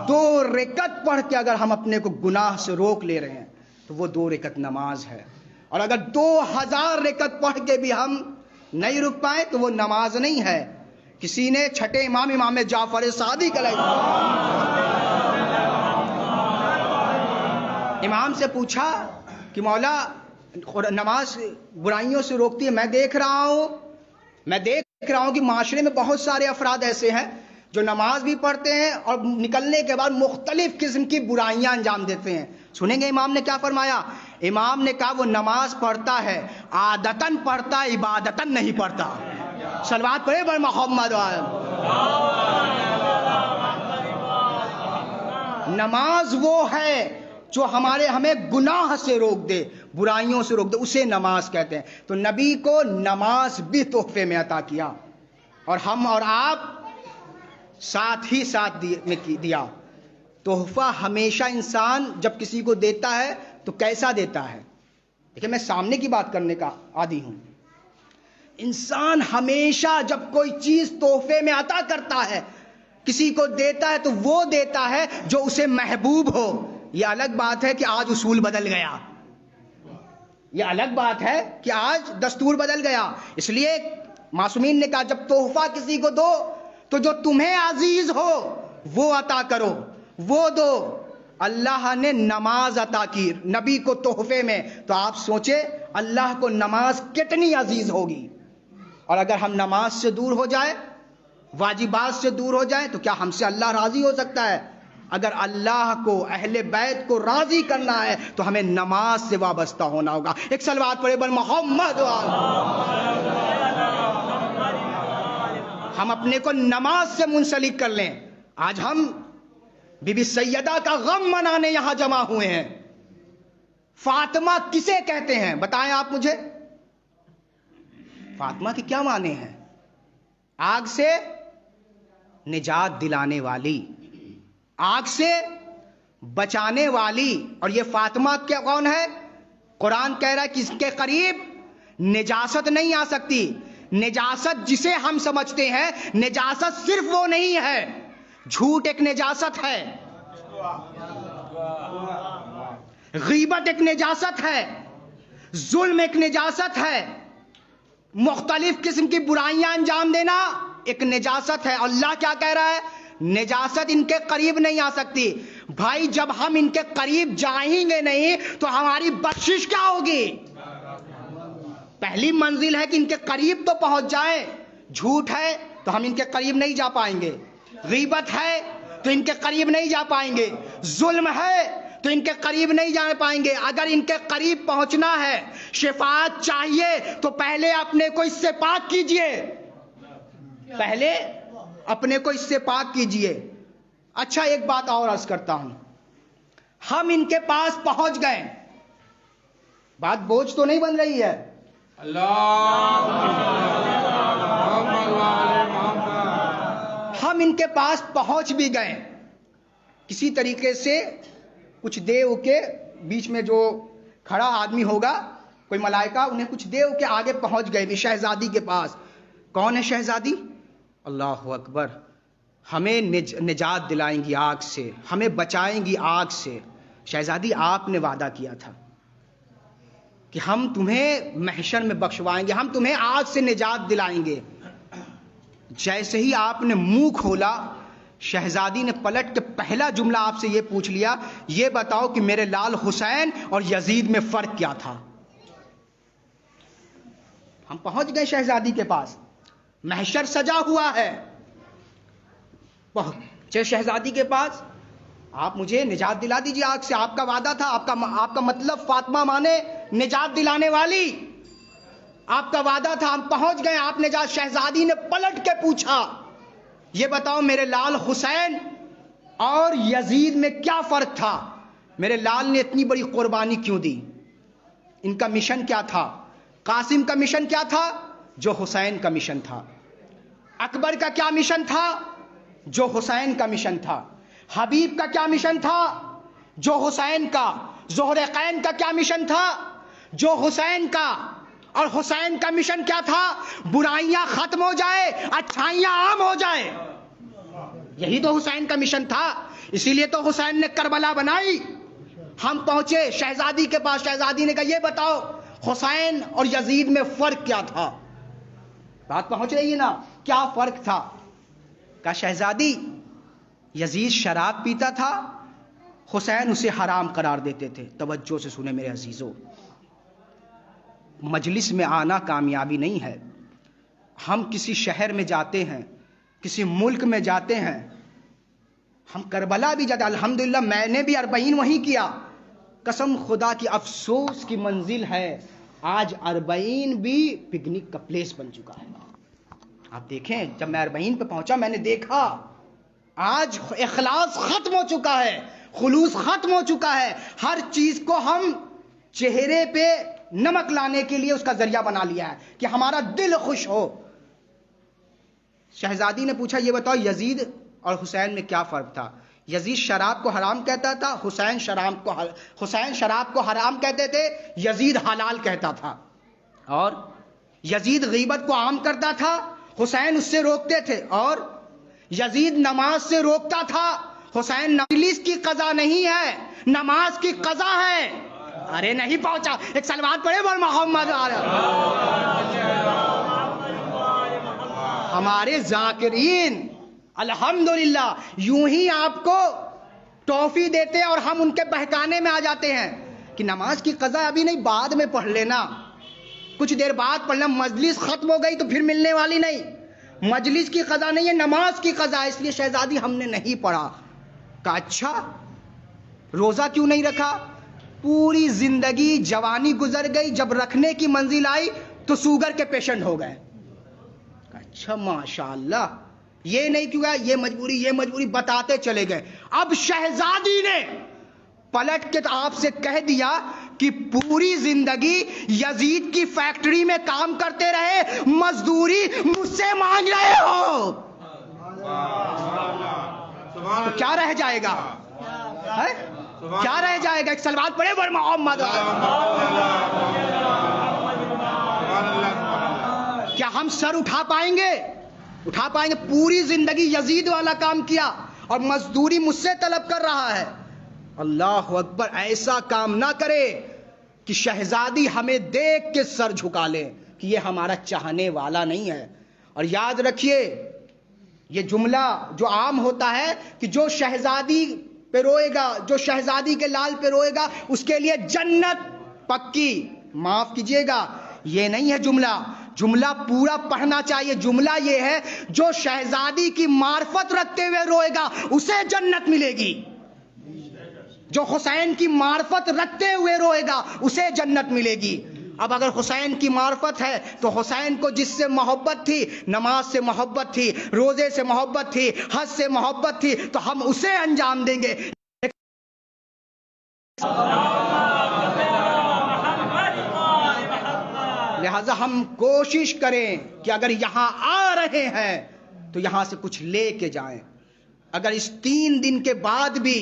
2 رکعت پڑھ کے اگر ہم اپنے کو گناہ سے روک لے رہے ہیں تو وہ 2 رکعت نماز ہے, اور اگر 2000 رکعت پڑھ کے بھی ہم نہیں رک پائے تو وہ نماز نہیں ہے. کسی نے چھٹے امام جعفر صادق علیہ امام سے پوچھا کہ مولا نماز برائیوں سے روکتی ہے, میں دیکھ رہا ہوں کہ معاشرے میں بہت سارے افراد ایسے ہیں جو نماز بھی پڑھتے ہیں اور نکلنے کے بعد مختلف قسم کی برائیاں انجام دیتے ہیں. سنیں گے امام نے کیا فرمایا؟ امام نے کہا وہ نماز پڑھتا ہے, عادتاً پڑھتا, عبادتاً نہیں پڑھتا. صلوات پڑھے بر محمد. نماز وہ ہے جو ہمیں گناہ سے روک دے, برائیوں سے روک دے, اسے نماز کہتے ہیں. تو نبی کو نماز بھی تحفے میں عطا کیا, اور ہم اور آپ ساتھ ہی ساتھ دیا. تحفہ ہمیشہ انسان جب کسی کو دیتا ہے تو کیسا دیتا ہے؟ دیکھیں میں سامنے کی بات کرنے کا عادی ہوں. انسان ہمیشہ جب کوئی چیز تحفے میں عطا کرتا ہے, کسی کو دیتا ہے, تو وہ دیتا ہے جو اسے محبوب ہو. یہ الگ بات ہے کہ آج اصول بدل گیا, یہ الگ بات ہے کہ آج دستور بدل گیا. اس لیے معصومین نے کہا جب تحفہ کسی کو دو تو جو تمہیں عزیز ہو وہ عطا کرو, وہ دو. اللہ نے نماز عطا کی نبی کو تحفے میں, تو آپ سوچیں اللہ کو نماز کتنی عزیز ہوگی. اور اگر ہم نماز سے دور ہو جائے, واجبات سے دور ہو جائیں, تو کیا ہم سے اللہ راضی ہو سکتا ہے؟ اگر اللہ کو, اہل بیت کو راضی کرنا ہے تو ہمیں نماز سے وابستہ ہونا ہوگا. ایک صلوات پڑھے بر محمد. ہم اپنے کو نماز سے منسلک کر لیں. آج ہم بی بی سیدہ کا غم منانے یہاں جمع ہوئے ہیں. فاطمہ کسے کہتے ہیں بتائیں آپ مجھے؟ فاطمہ کے کیا معنی ہیں؟ آگ سے نجات دلانے والی, آگ سے بچانے والی. اور یہ فاطمہ کیا کون ہے؟ قرآن کہہ رہا ہے کہ اس کے قریب نجاست نہیں آ سکتی. نجاست جسے ہم سمجھتے ہیں, نجاست صرف وہ نہیں ہے. جھوٹ ایک نجاست ہے, غیبت ایک نجاست ہے, ظلم ایک نجاست ہے, مختلف قسم کی برائیاں انجام دینا ایک نجاست ہے. اللہ کیا کہہ رہا ہے؟ نجاست ان کے قریب نہیں آ سکتی. بھائی جب ہم ان کے قریب جائیں گے نہیں تو ہماری بخشش کیا ہوگی؟ پہلی منزل ہے کہ ان کے قریب تو پہنچ جائیں. جھوٹ ہے تو ہم ان کے قریب نہیں جا پائیں گے, غیبت ہے تو ان کے قریب نہیں جا پائیں گے, ظلم ہے تو ان کے قریب نہیں جا پائیں گے. اگر ان کے قریب پہنچنا ہے, شفاعت چاہیے, تو پہلے اپنے کو اس سے پاک کیجئے, پہلے اپنے کو اس سے پاک کیجئے. اچھا ایک بات اور عرض کرتا ہوں, ہم ان کے پاس پہنچ گئے, بات بوجھ تو نہیں بن رہی ہے. ہم ان کے پاس پہنچ بھی گئے, کسی طریقے سے کچھ دیو کے بیچ میں جو کھڑا آدمی ہوگا, کوئی ملائکہ, انہیں کچھ دیو کے آگے پہنچ گئے بھی شہزادی کے پاس. کون ہے شہزادی؟ اللہ اکبر. ہمیں نجات دلائیں گی آگ سے, ہمیں بچائیں گی آگ سے. شہزادی آپ نے وعدہ کیا تھا کہ ہم تمہیں محشر میں بخشوائیں گے, ہم تمہیں آگ سے نجات دلائیں گے. جیسے ہی آپ نے منہ کھولا, شہزادی نے پلٹ کے پہلا جملہ آپ سے یہ پوچھ لیا, یہ بتاؤ کہ میرے لال حسین اور یزید میں فرق کیا تھا. ہم پہنچ گئے شہزادی کے پاس, محشر سجا ہوا ہے. پہنچے شہزادی کے پاس, آپ مجھے نجات دلا دیجیے آگ سے, آپ کا وعدہ تھا, آپ کا مطلب فاطمہ مانے نجات دلانے والی, آپ کا وعدہ تھا. ہم پہنچ گئے, آپ نے شہزادی نے پلٹ کے پوچھا, یہ بتاؤ میرے لال حسین اور یزید میں کیا فرق تھا؟ میرے لال نے اتنی بڑی قربانی کیوں دی؟ ان کا مشن کیا تھا؟ قاسم کا مشن کیا تھا؟ جو حسین کا مشن تھا۔ اکبر کا کیا مشن تھا؟ جو حسین کا مشن تھا۔ حبیب کا کیا مشن تھا؟ جو حسین کا۔ زہرقین کا کیا مشن تھا؟ جو حسین کا۔ اور حسین کا مشن کیا تھا؟ برائیاں ختم ہو جائے، اچھائیاں عام ہو جائے۔ یہی تو حسین کا مشن تھا، اسی لیے تو حسین نے کربلا بنائی۔ ہم پہنچے شہزادی کے پاس، شہزادی نے کہا یہ بتاؤ حسین اور یزید میں فرق کیا تھا؟ بات پہنچ رہی ہے نا؟ کیا فرق تھا؟ کہا شہزادی یزید شراب پیتا تھا، حسین اسے حرام قرار دیتے تھے۔ توجہ سے سنیں میرے عزیزوں، مجلس میں آنا کامیابی نہیں ہے۔ ہم کسی شہر میں جاتے ہیں، کسی ملک میں جاتے ہیں، ہم کربلا بھی جاتے ہیں، الحمدللہ میں نے بھی 40 وہیں کیا، قسم خدا کی افسوس کی منزل ہے آج 40 بھی پکنک کا پلیس بن چکا ہے۔ آپ دیکھیں جب میں 40 پہ پہنچا میں نے دیکھا آج اخلاص ختم ہو چکا ہے، خلوص ختم ہو چکا ہے، ہر چیز کو ہم چہرے پہ نمک لانے کے لیے اس کا ذریعہ بنا لیا ہے کہ ہمارا دل خوش ہو۔ شہزادی نے پوچھا یہ بتاؤ یزید اور حسین میں کیا فرق تھا؟ یزید شراب کو حرام کہتا تھا، حسین شراب کو حرام کہتے تھے، یزید حلال کہتا تھا۔ اور یزید غیبت کو عام کرتا تھا، حسین اس سے روکتے تھے۔ اور یزید نماز سے روکتا تھا، حسین مجلس کی قضا نہیں ہے، نماز کی قضا ہے۔ ارے نہیں پہنچا، ایک سلوات پڑھے بول محمد۔ ہمارے ذاکرین الحمدللہ یوں ہی آپ کو ٹافی دیتے اور ہم ان کے بہکانے میں آ جاتے ہیں کہ نماز کی قضا ابھی نہیں، بعد میں پڑھ لینا، کچھ دیر بعد پڑھنا، مجلس ختم ہو گئی تو پھر ملنے والی نہیں، مجلس کی قضا نہیں ہے، نماز کی قضا۔ اس لیے شہزادی ہم نے نہیں پڑھا۔ کہا اچھا روزہ کیوں نہیں رکھا؟ پوری زندگی جوانی گزر گئی، جب رکھنے کی منزل آئی تو شوگر کے پیشنٹ ہو گئے۔ اچھا ماشاءاللہ، یہ نہیں کیوں گیا، یہ مجبوری بتاتے چلے گئے۔ اب شہزادی نے پلٹ کے آپ سے کہہ دیا کہ پوری زندگی یزید کی فیکٹری میں کام کرتے رہے، مزدوری مجھ سے مانگ رہے ہو، تو کیا رہ جائے گا؟ کیا رہ جائے گا؟ ایک سلوات پڑھے بول محمد۔ کیا ہم سر اٹھا پائیں گے؟ اٹھا پائیں گے؟ پوری زندگی یزید والا کام کیا اور مزدوری مجھ سے طلب کر رہا ہے۔ اللہ اکبر، ایسا کام نہ کرے کہ شہزادی ہمیں دیکھ کے سر جھکا لے کہ یہ ہمارا چاہنے والا نہیں ہے۔ اور یاد رکھیے یہ جملہ جو عام ہوتا ہے کہ جو شہزادی پہ روئے گا، جو شہزادی کے لال پہ روئے گا اس کے لیے جنت پکی، معاف کیجئے گا، یہ نہیں ہے جملہ۔ جملہ پورا پڑھنا چاہیے۔ جملہ یہ ہے جو شہزادی کی معرفت رکھتے ہوئے روئے گا اسے جنت ملے گی، جو حسین کی معرفت رکھتے ہوئے روئے گا اسے جنت ملے گی۔ اب اگر حسین کی معرفت ہے تو حسین کو جس سے محبت تھی، نماز سے محبت تھی، روزے سے محبت تھی، حج سے محبت تھی، تو ہم اسے انجام دیں گے۔ لہذا ہم کوشش کریں کہ اگر یہاں آ رہے ہیں تو یہاں سے کچھ لے کے جائیں۔ اگر اس 3 دن کے بعد بھی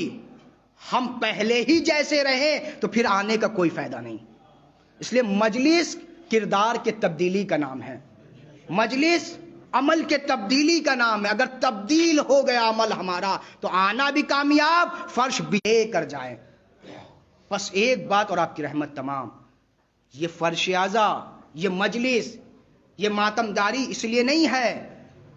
ہم پہلے ہی جیسے رہیں تو پھر آنے کا کوئی فائدہ نہیں۔ اس لیے مجلس کردار کے تبدیلی کا نام ہے، مجلس عمل کے تبدیلی کا نام ہے۔ اگر تبدیل ہو گیا عمل ہمارا تو آنا بھی کامیاب، فرش بھی لے کر جائیں۔ بس ایک بات اور آپ کی رحمت تمام، یہ فرش اعضا، یہ مجلس، یہ ماتمداری اس لیے نہیں ہے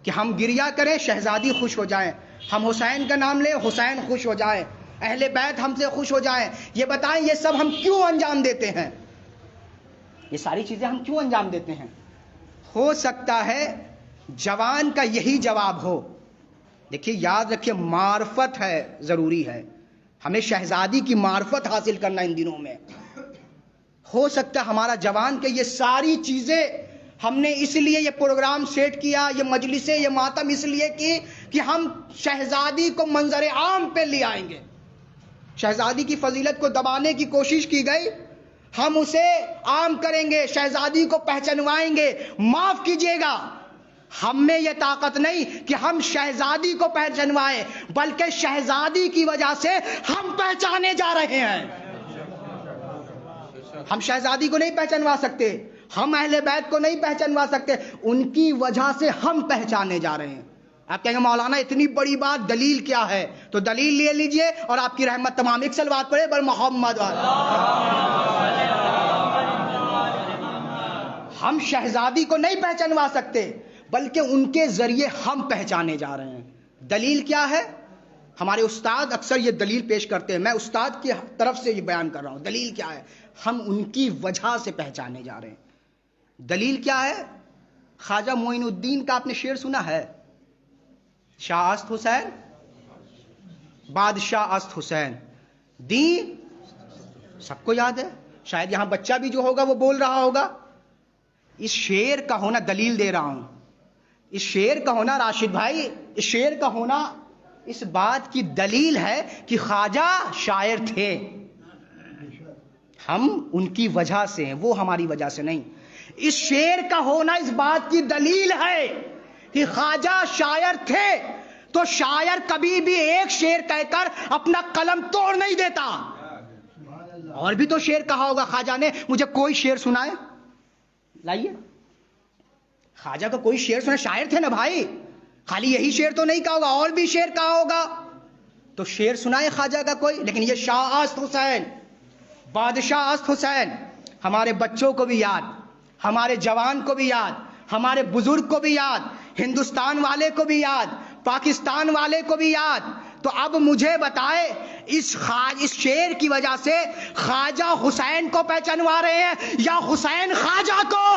کہ ہم گریا کریں شہزادی خوش ہو جائیں، ہم حسین کا نام لیں حسین خوش ہو جائیں، اہل بیت ہم سے خوش ہو جائیں۔ یہ بتائیں یہ سب ہم کیوں انجام دیتے ہیں؟ یہ ساری چیزیں ہم کیوں انجام دیتے ہیں؟ ہو سکتا ہے جوان کا یہی جواب ہو۔ دیکھیے یاد رکھیے معرفت ہے، ضروری ہے، ہمیں شہزادی کی معرفت حاصل کرنا ان دنوں میں۔ ہو سکتا ہے ہمارا جوان کہ یہ ساری چیزیں ہم نے اس لیے یہ پروگرام سیٹ کیا، یہ مجلسیں، یہ ماتم اس لیے کی کہ ہم شہزادی کو منظر عام پہ لے آئیں گے. شہزادی کی فضیلت کو دبانے کی کوشش کی گئی، ہم اسے عام کریں گے، شہزادی کو پہچنوائیں گے. معاف کیجیے گا، ہم میں یہ طاقت نہیں کہ ہم شہزادی کو پہچنوائیں، بلکہ شہزادی کی وجہ سے ہم پہچانے جا رہے ہیں. ہم شہزادی کو نہیں پہچنوا سکتے، ہم اہل بیت کو نہیں پہچنوا سکتے، ان کی وجہ سے ہم پہچانے جا رہے ہیں. آپ کہیں گے مولانا اتنی بڑی بات، دلیل کیا ہے؟ تو دلیل لے لیجئے اور آپ کی رحمت تمام. ایک صلوات پڑھے بر محمد. ہم شہزادی کو نہیں پہچنوا سکتے، بلکہ ان کے ذریعے ہم پہچانے جا رہے ہیں. دلیل کیا ہے؟ ہمارے استاد اکثر یہ دلیل پیش کرتے ہیں، میں استاد کی طرف سے یہ بیان کر رہا ہوں. دلیل کیا ہے؟ ہم ان کی وجہ سے پہچانے جا رہے ہیں. دلیل کیا ہے؟ خواجہ معین الدین کا آپ نے شعر سنا ہے، شاہ است حسین بادشاہ است حسین دین، سب کو یاد ہے. شاید یہاں بچہ بھی جو ہوگا وہ بول رہا ہوگا. اس شعر کا ہونا، دلیل دے رہا ہوں، اس شعر کا ہونا راشد بھائی، اس شعر کا ہونا اس بات کی دلیل ہے کہ خواجہ شاعر تھے. ہم ان کی وجہ سے ہیں، وہ ہماری وجہ سے نہیں. اس شعر کا ہونا اس بات کی دلیل ہے کہ خواجہ شاعر تھے، تو شاعر کبھی بھی ایک شعر کہہ کر اپنا قلم توڑ نہیں دیتا. اور بھی تو شعر کہا ہوگا خواجہ نے، مجھے کوئی شعر سنائے، لائیے. خواجہ کا کوئی شعر سنا، شاعر تھے نا بھائی، خالی یہی شعر تو نہیں کہا ہوگا، اور بھی شعر کہا ہوگا. تو شعر سنائے خواجہ کا کوئی. لیکن یہ شاہ است حسین بادشاہ است حسین ہمارے بچوں کو بھی یاد، ہمارے جوان کو بھی یاد، ہمارے بزرگ کو بھی یاد، ہندوستان والے کو بھی یاد، پاکستان والے کو بھی یاد. تو اب مجھے بتائے اس شعر کی وجہ سے خواجہ حسین کو پہچانوا رہے ہیں یا حسین خواجہ کو؟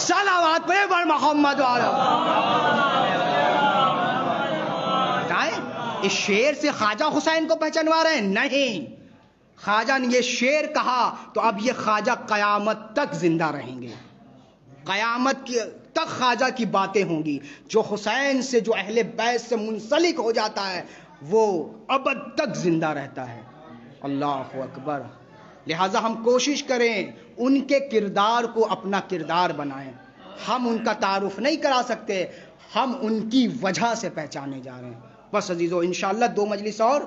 صلوات پہ بر محمد والا. بتائیں اس شعر سے خواجہ حسین کو پہچانوا رہے ہیں؟ نہیں. خواجہ نے یہ شعر کہا تو اب یہ خواجہ قیامت تک زندہ رہیں گے. قیامت تک خواجہ کی باتیں ہوں گی. جو حسین سے، جو اہل بیت سے منسلک ہو جاتا ہے وہ ابد تک زندہ رہتا ہے. اللہ اکبر. لہٰذا ہم کوشش کریں ان کے کردار کو اپنا کردار بنائیں. ہم ان کا تعارف نہیں کرا سکتے، ہم ان کی وجہ سے پہچانے جا رہے ہیں. بس عزیزو، انشاءاللہ 2 مجلس اور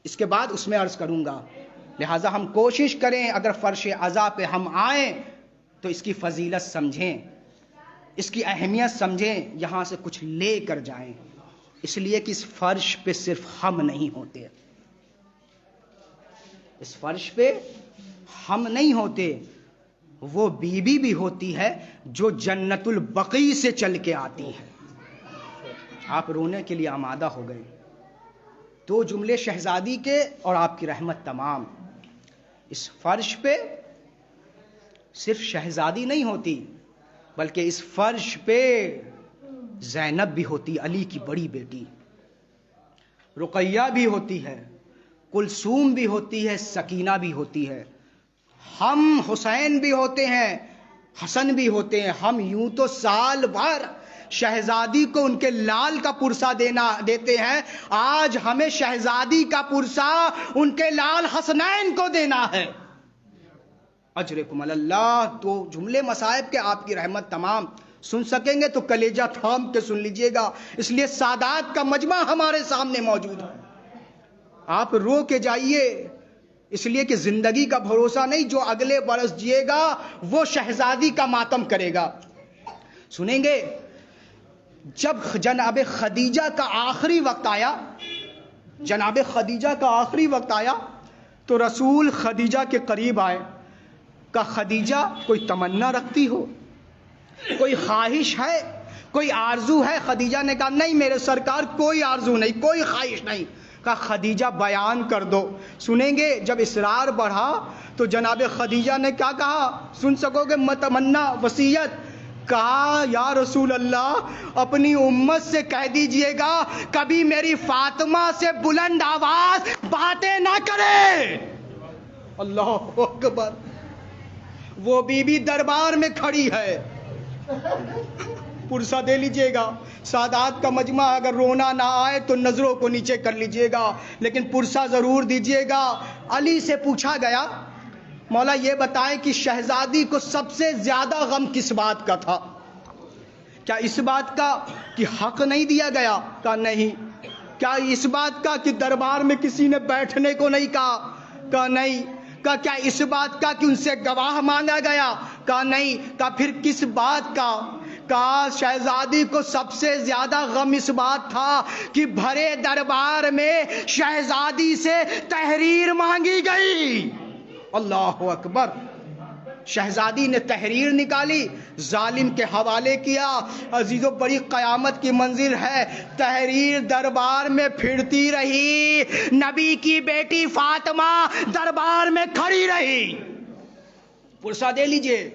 اس کے بعد اس میں عرض کروں گا. لہٰذا ہم کوشش کریں اگر فرش عزا پہ ہم آئیں تو اس کی فضیلت سمجھیں، اس کی اہمیت سمجھیں، یہاں سے کچھ لے کر جائیں. اس لیے کہ اس فرش پہ صرف ہم نہیں ہوتے، اس فرش پہ ہم نہیں ہوتے، وہ بیوی بھی ہوتی ہے جو جنت البقیع سے چل کے آتی ہے. آپ رونے کے لیے آمادہ ہو گئے. 2 جملے شہزادی کے اور آپ کی رحمت تمام. اس فرش پہ صرف شہزادی نہیں ہوتی، بلکہ اس فرش پہ زینب بھی ہوتی، علی کی بڑی بیٹی، رقیہ بھی ہوتی ہے، کلثوم بھی ہوتی ہے، سکینہ بھی ہوتی ہے، ہم حسین بھی ہوتے ہیں، حسن بھی ہوتے ہیں. ہم یوں تو سال بھر شہزادی کو ان کے لال کا پرسہ دیتے ہیں، آج ہمیں شہزادی کا پرسہ ان کے لال حسنین کو دینا ہے. اجرکم اللہ. 2 جملے مصائب کے آپ کی رحمت تمام. سن سکیں گے تو کلیجہ تھام کے سن لیجئے گا، اس لیے سادات کا مجمع ہمارے سامنے موجود ہے. آپ رو کے جائیے، اس لیے کہ زندگی کا بھروسہ نہیں، جو اگلے برس جیے گا وہ شہزادی کا ماتم کرے گا. سنیں گے جب جناب خدیجہ کا آخری وقت آیا، جناب خدیجہ کا آخری وقت آیا تو رسول خدیجہ کے قریب آئے. کہ خدیجہ کوئی تمنا رکھتی ہو، کوئی خواہش ہے، کوئی آرزو ہے؟ خدیجہ نے کہا نہیں میرے سرکار، کوئی آرزو نہیں، کوئی خواہش نہیں. کہا خدیجہ بیان کر دو. سنیں گے جب اصرار بڑھا تو جناب خدیجہ نے کیا کہا؟ سن سکو گے متمنا وصیت. کہا یا رسول اللہ اپنی امت سے کہہ دیجئے گا کبھی میری فاطمہ سے بلند آواز باتیں نہ کرے. اللہ اکبر. وہ بی بی دربار میں کھڑی ہے، پرسہ دے لیجئے گا. سادات کا مجمع اگر رونا نہ آئے تو نظروں کو نیچے کر لیجئے گا, لیکن پرسہ ضرور دیجئے گا. علی سے پوچھا گیا مولا یہ بتائیں کہ شہزادی کو سب سے زیادہ غم کس بات کا تھا؟ کیا اس بات کا کہ حق نہیں دیا گیا؟ کہا نہیں. کیا اس بات کا کہ دربار میں کسی نے بیٹھنے کو نہیں کہا؟ کہا نہیں. کہا کیا اس بات کا کہ ان سے گواہ مانگا گیا؟ کہا نہیں. کہا پھر کس بات کا؟ کہا شہزادی کو سب سے زیادہ غم اس بات تھا کہ بھرے دربار میں شہزادی سے تحریر مانگی گئی. اللہ اکبر. شہزادی نے تحریر نکالی, ظالم کے حوالے کیا. عزیزو بڑی قیامت کی منظر ہے. تحریر دربار میں پھرتی رہی, نبی کی بیٹی فاطمہ دربار میں کھڑی رہی. پرسہ دے لیجئے,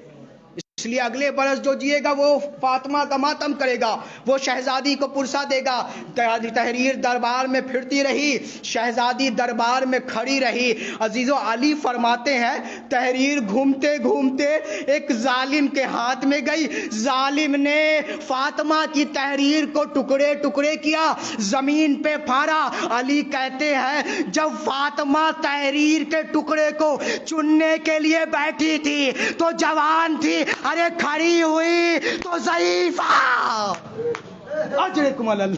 اس لیے اگلے برس جو جیے گا وہ فاطمہ کا ماتم کرے گا, وہ شہزادی کو پرسہ دے گا. تحریر دربار میں پھرتی رہی, شہزادی دربار میں کھڑی رہی. عزیزو علی فرماتے ہیں تحریر گھومتے گھومتے ایک ظالم کے ہاتھ میں گئی. ظالم نے فاطمہ کی تحریر کو ٹکڑے ٹکڑے کیا, زمین پہ پھاڑا. علی کہتے ہیں جب فاطمہ تحریر کے ٹکڑے کو چننے کے لیے بیٹھی تھی تو جوان تھی, ارے کھڑی ہوئی تو ضعیفہ. اجرکم اللہ.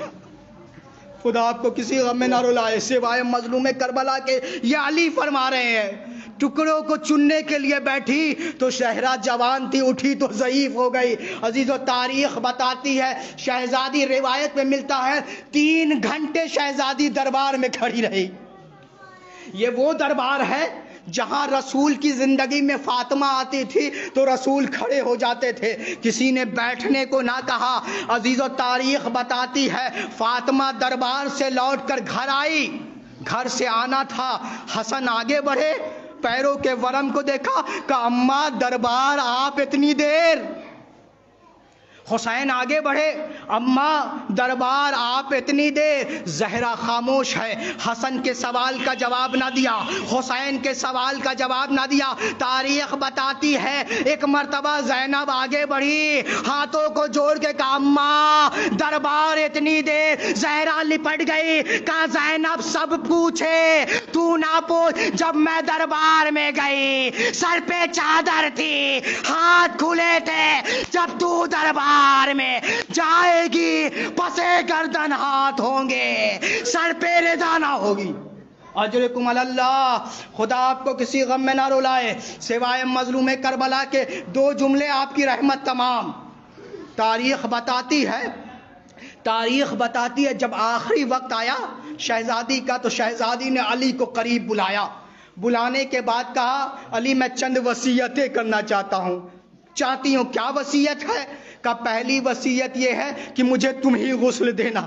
خدا آپ کو کسی غم میں نہ رلائے سوائے مظلوم کربلا کے. یہ علی فرما رہے ہیں ٹکڑوں کو چننے کے لیے بیٹھی تو شہرا جوان تھی, اٹھی تو ضعیف ہو گئی. عزیزو تاریخ بتاتی ہے, شہزادی روایت میں ملتا ہے 3 گھنٹے شہزادی دربار میں کھڑی رہی. یہ وہ دربار ہے جہاں رسول کی زندگی میں فاطمہ آتی تھی تو رسول کھڑے ہو جاتے تھے, کسی نے بیٹھنے کو نہ کہا. عزیزو تاریخ بتاتی ہے فاطمہ دربار سے لوٹ کر گھر آئی. گھر سے آنا تھا, حسن آگے بڑھے, پیروں کے ورم کو دیکھا, کہا اماں دربار آپ اتنی دیر. حسین آگے بڑھے, اماں دربار آپ اتنی دیر. زہرا خاموش ہے, حسن کے سوال کا جواب نہ دیا, حسین کے سوال کا جواب نہ دیا. تاریخ بتاتی ہے ایک مرتبہ زینب آگے بڑھی, ہاتھوں کو جوڑ کے کہا اماں دربار اتنی دیر. زہرا لپٹ گئی, کہا زینب سب پوچھے تو نہ پوچھ. جب میں دربار میں گئی سر پہ چادر تھی, ہاتھ کھلے تھے. جب تو دربار میں جائے گی پسے گردن ہاتھ ہوں گے, سر پہ رضا نہ ہوگی. اجرکم اللہ. خدا آپ کو کسی غم میں نہ رلائے سوائے مظلوم کربلا کے. 2 جملے آپ کی رحمت تمام. تاریخ بتاتی ہے جب آخری وقت آیا شہزادی کا تو شہزادی نے علی کو قریب بلایا. بلانے کے بعد کہا علی میں چند وصیتیں کرنا چاہتی ہوں. کیا وصیت ہے؟ کہ پہلی وصیت یہ ہے کہ مجھے تم ہی غسل دینا.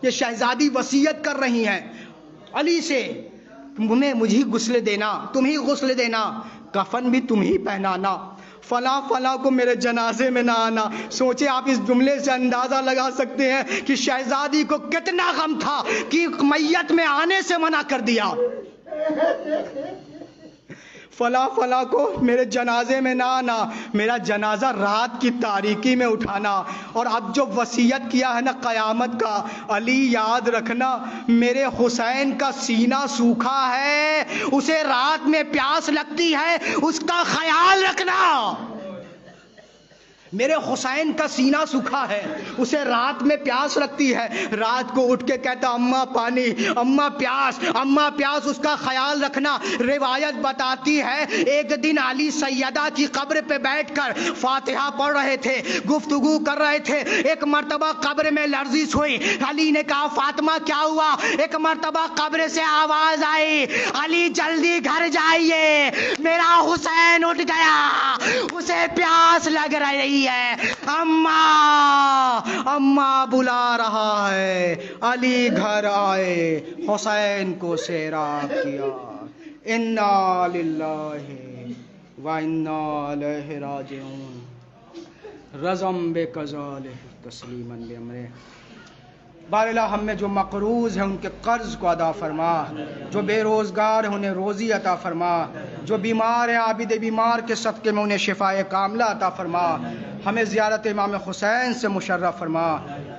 یہ شہزادی وصیت کر رہی ہیں علی سے, مجھے غسل دینا, تم ہی غسل دینا, کفن بھی تم ہی پہنانا, فلاں فلاں کو میرے جنازے میں نہ آنا. سوچے آپ اس جملے سے اندازہ لگا سکتے ہیں کہ شہزادی کو کتنا غم تھا کہ میت میں آنے سے منع کر دیا. فلاں فلاں کو میرے جنازے میں نہ آنا, میرا جنازہ رات کی تاریکی میں اٹھانا. اور اب جو وصیت کیا ہے نا قیامت کا, علی یاد رکھنا میرے حسین کا سینہ سوکھا ہے, اسے رات میں پیاس لگتی ہے, اس کا خیال رکھنا. میرے حسین کا سینہ سوکھا ہے, اسے رات میں پیاس لگتی ہے, رات کو اٹھ کے کہتا اماں پانی, اماں پیاس, اس کا خیال رکھنا. روایت بتاتی ہے ایک دن علی سیدہ کی قبر پہ بیٹھ کر فاتحہ پڑھ رہے تھے, گفتگو کر رہے تھے. ایک مرتبہ قبر میں لرزش ہوئی, علی نے کہا فاطمہ کیا ہوا؟ ایک مرتبہ قبر سے آواز آئی علی جلدی گھر جائیے, میرا حسین اٹھ گیا, اسے پیاس لگ رہی ہے, اماں بلا رہا ہے. علی گھر آئے, حسین کو سیراب کیا. انا للہ و انا الیہ راجعون. رزم بے قضا تسلیما بامرہ. باراللہ ہم میں جو مقروض ہیں ان کے قرض کو ادا فرما، جو بے روزگار ہیں انہیں روزی عطا فرما، جو بیمار ہیں عابد بیمار کے صدقے میں انہیں شفائے کاملہ عطا فرما، ہمیں زیارت امام حسین سے مشرف فرما۔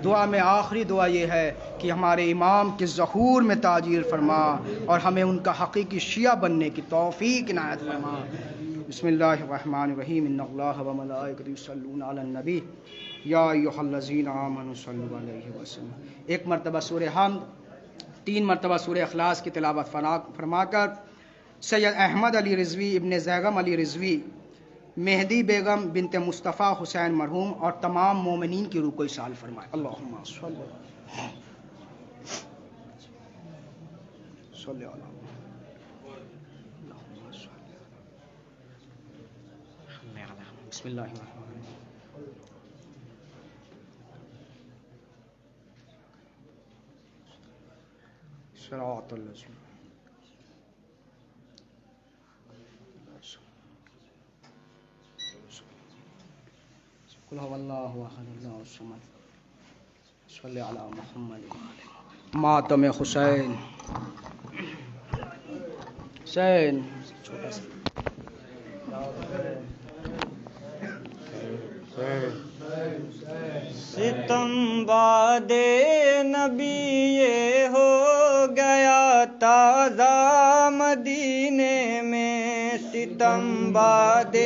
دعا میں آخری دعا یہ ہے کہ ہمارے امام کے ظہور میں تاجیل فرما اور ہمیں ان کا حقیقی شیعہ بننے کی توفیق عنایت فرما۔ بسم اللہ الرحمن الرحیم، ان اللہ و ملائکتہ یصلون علی النبی یا ایھا الذین آمنوا صلوا علیہ وسلم۔ ایک مرتبہ سورہ حمد، 3 مرتبہ سورہ اخلاص کی تلاوت فرما کر سید احمد علی رضوی ابن زیغم علی رضوی، مہدی بیگم بنت مصطفیٰ حسین مرحوم اور تمام مومنین کی روح کو ایصال فرمائے۔ اللہم صلی علی بسم اللہ الرحمن الرحیم۔ صراط الذین قل هو اللہ احد اللہ الصمد صلی علی محمد۔ ماتم حسین، حسین چھوٹا سا ستم باد نبی یہ ہو گیا تازہ مدینے میں، ستم باد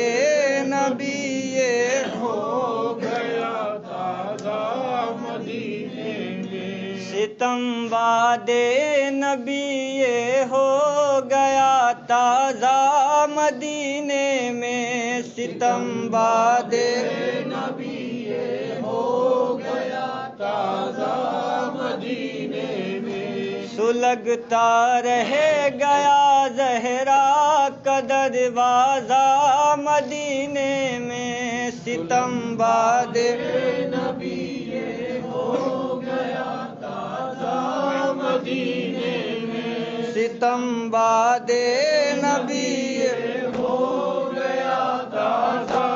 نبی یہ ہو گیا تازہ مدینے میں، ستم باد نبی یہ ہو گیا تازہ مدینے میں، ستم باد نبی یہ ہو گیا تازہ مدینے میں، سلگتا رہ گیا زہرا کا دروازہ مدینے میں، ستم باد نبی یہ ہو گیا تازہ مدینے میں، ستم باد نبی یہ ہو گیا تازہ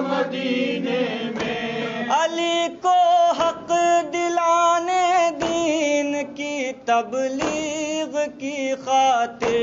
مدینے میں، علی کو حق دلانے دین کی تبلیغ کی خاطر،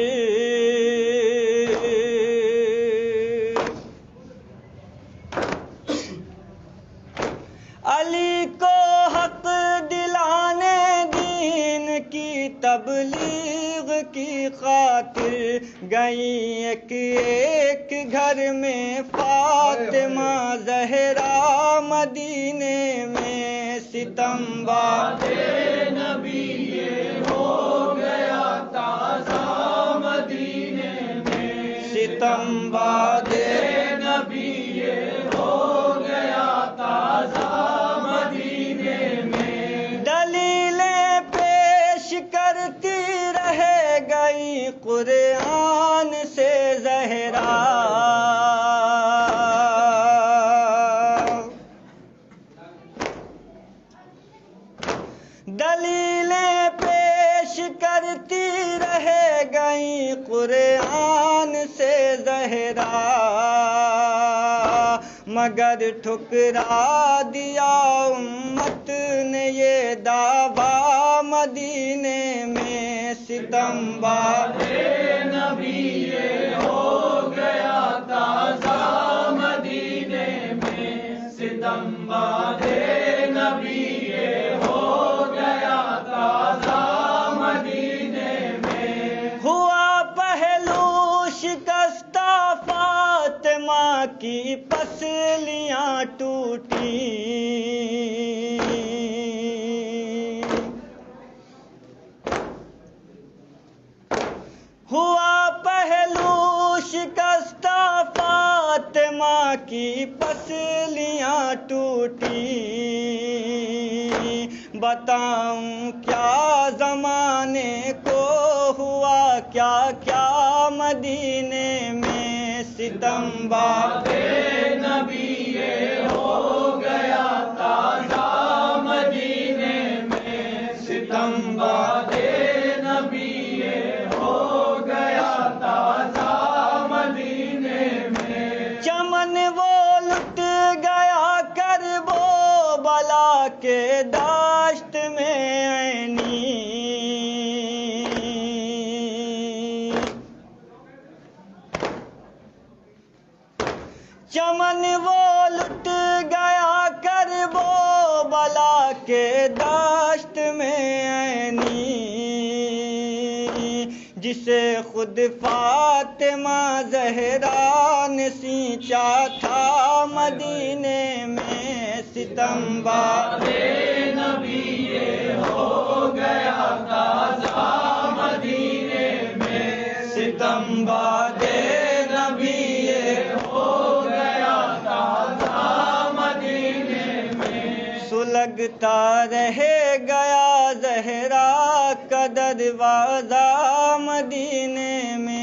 علی کو حق دلانے دین کی تبلیغ کی خاطر، گئی ایک ایک گھر میں فاطمہ زہرا مدینے میں، ستم باد نبی یہ ہو گیا تازہ مدینے میں، ستم باد نبی یہ ہو گیا تازہ مدینے میں، دلیلیں پیش کرتی رہ گئی قرآن سے زہرا، دلیلیں پیش کرتی رہ گئی قرآن سے زہرا، مگر ٹھکرا دیا امت نے یہ دعویٰ مدینے میں، ستم باد نبی یہ ہو گیا تازہ مدینے میں، ستم باد نبی یہ ہو گیا تازہ مدینے میں، ہوا پہلو شکستہ فاطمہ کی پسلیاں ٹوٹی، ہوا پہلو شکستہ فاطمہ کی پسلیاں ٹوٹی، بتاؤں کیا زمانے کو ہوا کیا کیا مدینے میں، ستم باد نبی یہ ہو گیا تازہ مدینے میں، ستم باد نبی یہ ہو گیا تازہ مدینے میں، چمن وہ لٹ گیا کرب و بلا کے داشت میں، چمن وہ لٹ گیا کربو بلا کے دشت میں عینی، جسے خود فاطمہ زہرا نے سینچا تھا مدینے میں، ستم باد نبی ہو گیا تازہ مدینے میں، ستم باد نبی ہو گیا تازہ مدینے میں، سلگتا رہ گیا زہرا کا دروازہ مدینے میں۔